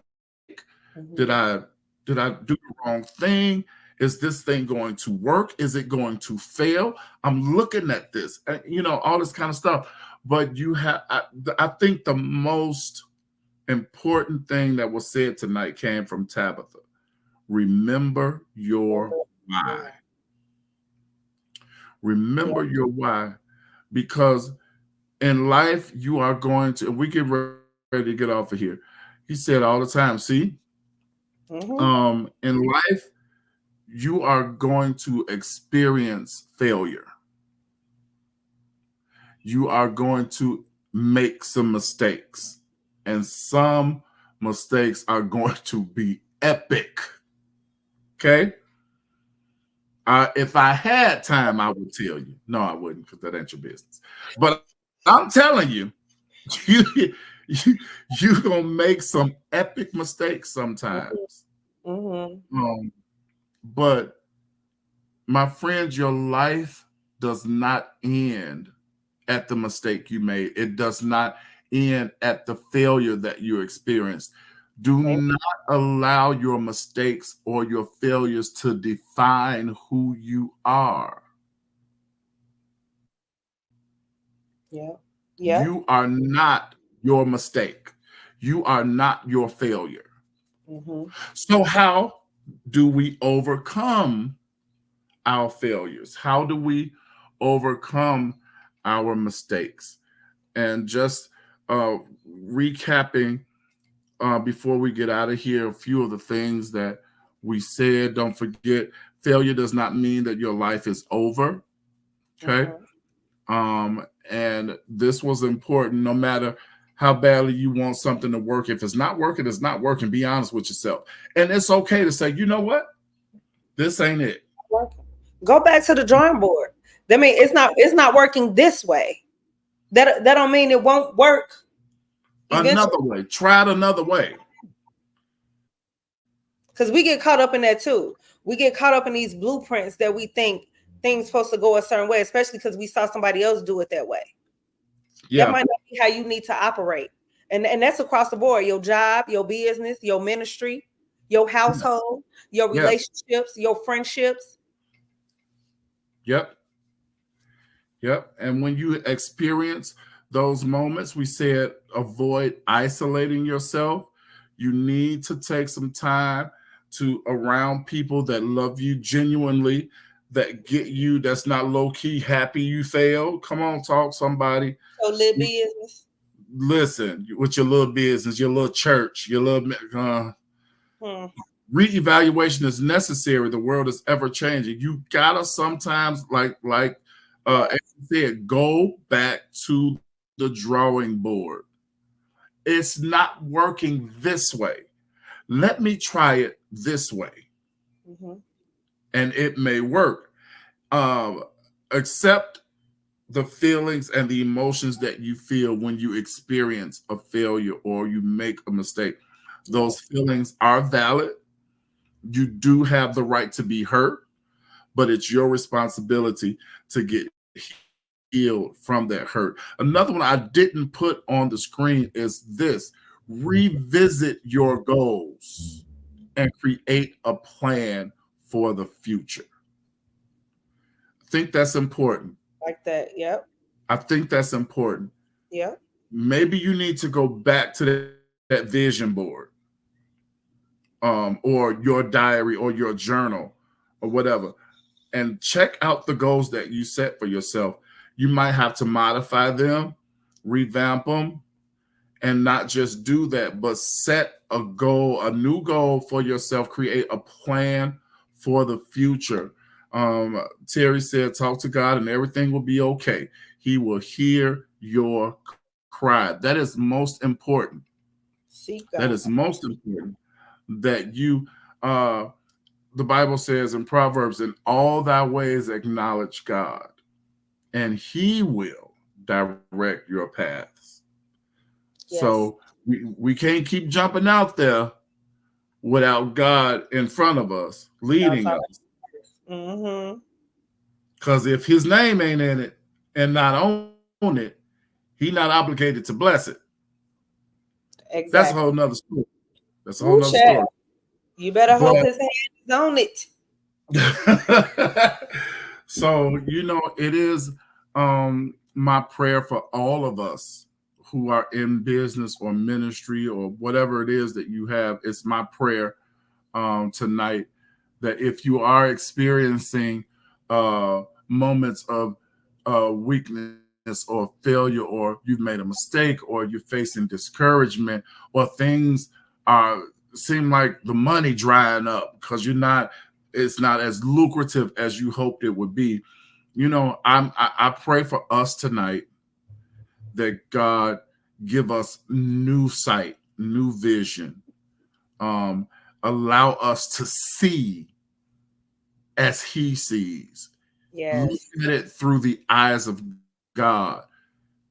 Did I do the wrong thing? Is this thing going to work? Is it going to fail? I'm looking at this, all this kind of stuff. But I think the most important thing that was said tonight came from Tabitha. Remember your why. Remember your why, because in life you are going to. We get ready to get off of here. He said all the time. See, in life you are going to experience failure. You are going to make some mistakes, and some mistakes are going to be epic. Okay. If I had time, I would tell you. No, I wouldn't, because that ain't your business. But I'm telling you, you're gonna make some epic mistakes sometimes. But my friends, your life does not end at the mistake you made. It does not end at the failure that you experienced. Do not allow your mistakes or your failures to define who you are. You are not your mistake. You are not your failure. So how do we overcome our failures? How do we overcome our mistakes? And just recapping before we get out of here, a few of the things that we said. Don't forget, failure does not mean that your life is over. Okay. And this was important. No matter how badly you want something to work, if it's not working, it's not working. Be honest with yourself. And it's okay to say, you know what? This ain't it.
Go back to the drawing board. I mean, it's not working this way. That don't mean it won't work eventually.
Another way. Try it another way.
Because we get caught up in that too. We get caught up in these blueprints that we think things supposed to go a certain way, especially because we saw somebody else do it that way. Yeah. That might not be how you need to operate. And that's across the board. Your job, your business, your ministry, your household, your relationships, your friendships.
Yep. And when you experience those moments, we said avoid isolating yourself. You need to take some time to around people that love you genuinely, that get you, that's not low-key happy you failed. Come on, talk somebody.
Your little business.
Listen, with your little business, your little church, your little reevaluation is necessary. The world is ever changing. You gotta sometimes, like as you said, go back to the drawing board. It's not working this way. Let me try it this way. And it may work. Accept the feelings and the emotions that you feel when you experience a failure or you make a mistake. Those feelings are valid. You do have the right to be hurt, but it's your responsibility to get healed from that hurt. Another one I didn't put on the screen is this: revisit your goals and create a plan for the future. I think that's important.
Like that, yep.
I think that's important.
Yep.
Maybe you need to go back to that vision board, or your diary or your journal or whatever, and check out the goals that you set for yourself. You might have to modify them, revamp them, and not just do that, but set a goal, a new goal for yourself, create a plan for the future. Terry said, talk to God and everything will be okay. He will hear your cry. That is most important. That is most important, that you, the Bible says in Proverbs, in all thy ways acknowledge God, and he will direct your paths. Yes. So we can't keep jumping out there without God in front of us, leading us. Because if his name ain't in it and not on it, he's not obligated to bless it. Exactly. That's a whole nother story. That's a whole nother story.
You better hope
But
his hand is on it.
so, it is my prayer for all of us who are in business or ministry or whatever it is that you have. It's my prayer tonight that if you are experiencing moments of weakness or failure, or you've made a mistake, or you're facing discouragement, or things seem like the money drying up because it's not as lucrative as you hoped it would be. I pray for us tonight that God give us new sight, new vision, allow us to see as He sees.
Yes.
Look at it through the eyes of God.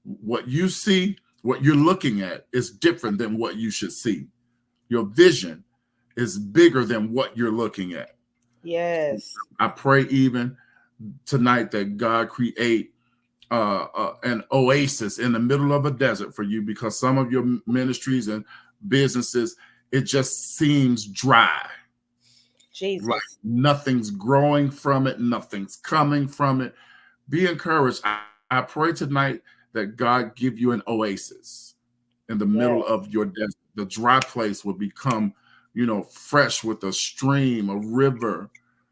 What you see, what you're looking at, is different than what you should see. Your vision is bigger than what you're looking at.
Yes.
I pray even tonight that God create an oasis in the middle of a desert for you, because some of your ministries and businesses, it just seems dry.
Jesus.
Like nothing's growing from it, nothing's coming from it. Be encouraged. I pray tonight that God give you an oasis in the middle of your desert. The dry place will become, fresh with a stream, a river.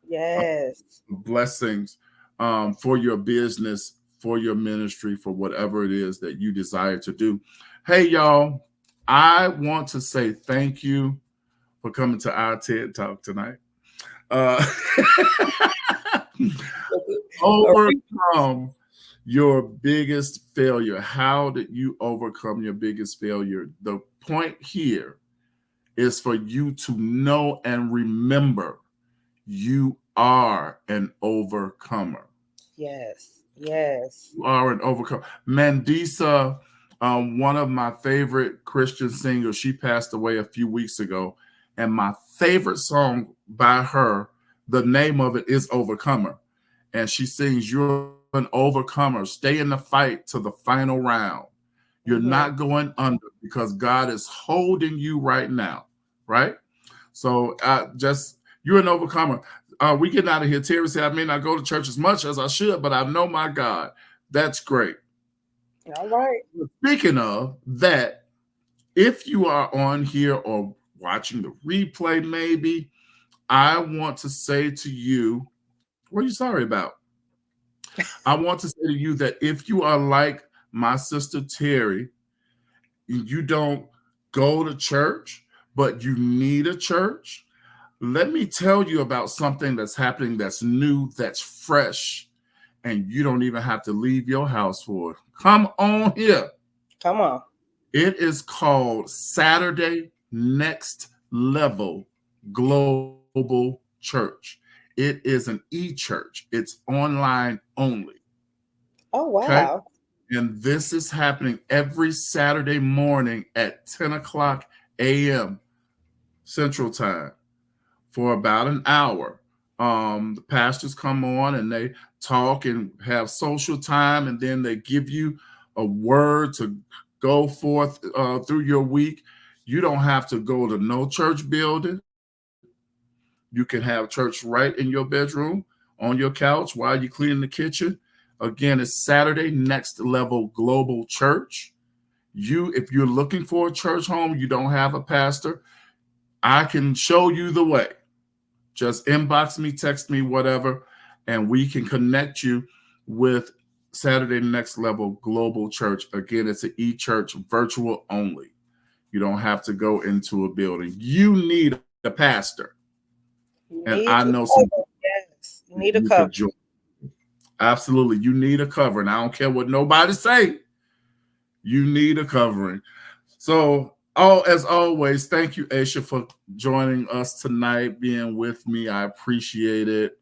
Yes.
Blessings for your business, for your ministry, for whatever it is that you desire to do. Hey, y'all, I want to say thank you for coming to our TED Talk tonight. Overcome your biggest failure. How did you overcome your biggest failure? The point here is for you to know and remember you are an overcomer.
Yes. Yes.
You are an overcomer. Mandisa, one of my favorite Christian singers, she passed away a few weeks ago. And my favorite song by her, the name of it is Overcomer. And she sings, "You're an overcomer. Stay in the fight to the final round. You're not going under because God is holding you right now." Right? So you're an overcomer. We getting out of here. Terry said, "I may not go to church as much as I should, but I know my God." That's great.
All right.
Speaking of that, if you are on here or watching the replay, maybe, I want to say to you, what are you sorry about? I want to say to you that if you are like my sister Terry, you don't go to church, but you need a church, let me tell you about something that's happening that's new, that's fresh, and you don't even have to leave your house for it. Come on here.
Come on.
It is called Saturday Next Level Global Church. It is an e-church. It's online only.
Oh, wow.
Okay? And this is happening every Saturday morning at 10 o'clock a.m. Central Time for about an hour. The pastors come on and they talk and have social time, and then they give you a word to go forth through your week. You don't have to go to no church building. You can have church right in your bedroom, on your couch, while you're cleaning the kitchen. Again, it's Saturday Next Level Global Church. If you're looking for a church home, you don't have a pastor, I can show you the way. Just inbox me, text me, whatever, and we can connect you with Saturday Next Level Global Church. Again, it's an e-church, virtual only. You don't have to go into a building. You need a pastor. And I know some.
Yes, you need a cover.
Absolutely. You need a covering. I don't care what nobody say. You need a covering. So, as always, thank you, Asha, for joining us tonight, being with me. I appreciate it.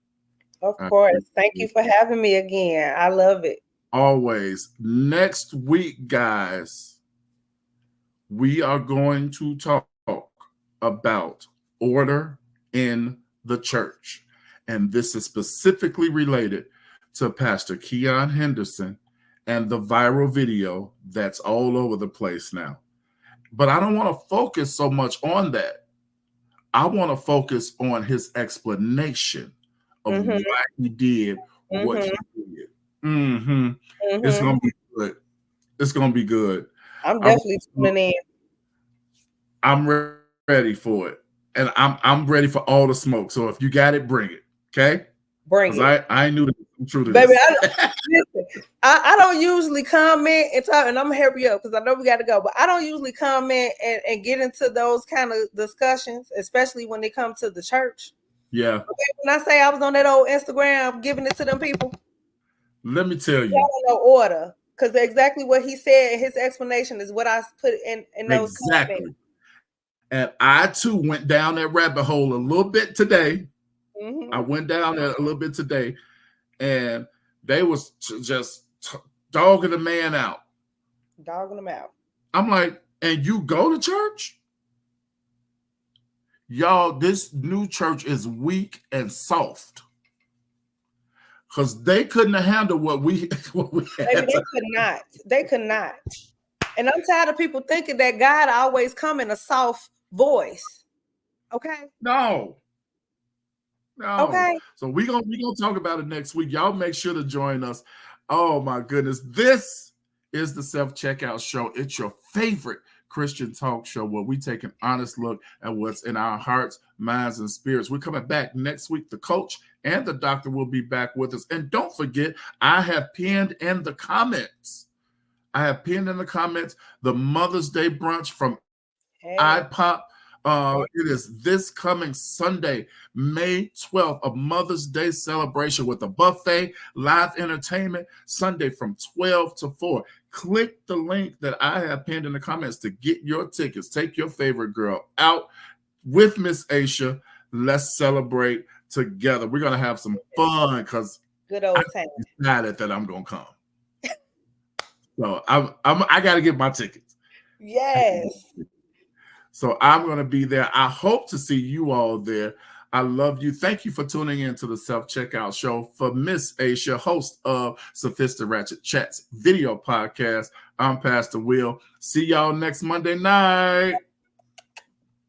Of course. Thank you for having me again. I love it.
Always. Next week, guys, we are going to talk about order in the church. And this is specifically related to Pastor Keon Henderson and the viral video that's all over the place now. But I don't want to focus so much on that. I want to focus on his explanation of why he did what he did. It's gonna be good. It's gonna be good.
I'm definitely tuning in.
I'm ready for it, and I'm ready for all the smoke. So if you got it, bring it. Okay,
bring it.
I knew the truth of
baby.
This.
I don't usually comment and talk, and I'm gonna hurry up because I know we got to go. But I don't usually comment and get into those kind of discussions, especially when they come to the church.
Yeah.
Okay, when I say I was on that old Instagram giving it to them people,
let me tell you,
no order, because exactly what he said, his explanation is what I put in those comments.
And I too went down that rabbit hole a little bit today. I went down there a little bit today, and they was just dogging the man out.
Dogging him out.
I'm like, and you go to church? Y'all, this new church is weak and soft. Because they couldn't handle what we had.
They could not. And I'm tired of people thinking that God always come in a soft voice. Okay?
No.
Okay.
So we're gonna talk about it next week. Y'all make sure to join us. Oh my goodness. This is the Self-Checkout Show. It's your favorite Christian talk show where we take an honest look at what's in our hearts, minds, and spirits. We're coming back next week. The coach and the doctor will be back with us. And don't forget, I have pinned in the comments. The Mother's Day brunch from iPop. It is this coming Sunday, May 12th, a Mother's Day celebration with a buffet, live entertainment, Sunday from 12 to 4. Click the link that I have pinned in the comments to get your tickets. Take your favorite girl out with Miss Asha. Let's celebrate together. We're going to have some fun because I decided that I'm going to come. So I got to get my tickets.
Yes.
So I'm going to be there. I hope to see you all there. I love you. Thank you for tuning in to the Self-Checkout Show. For Miss Asha, host of Sophistiratchet Chats video podcast, I'm Pastor Will. See y'all next Monday night.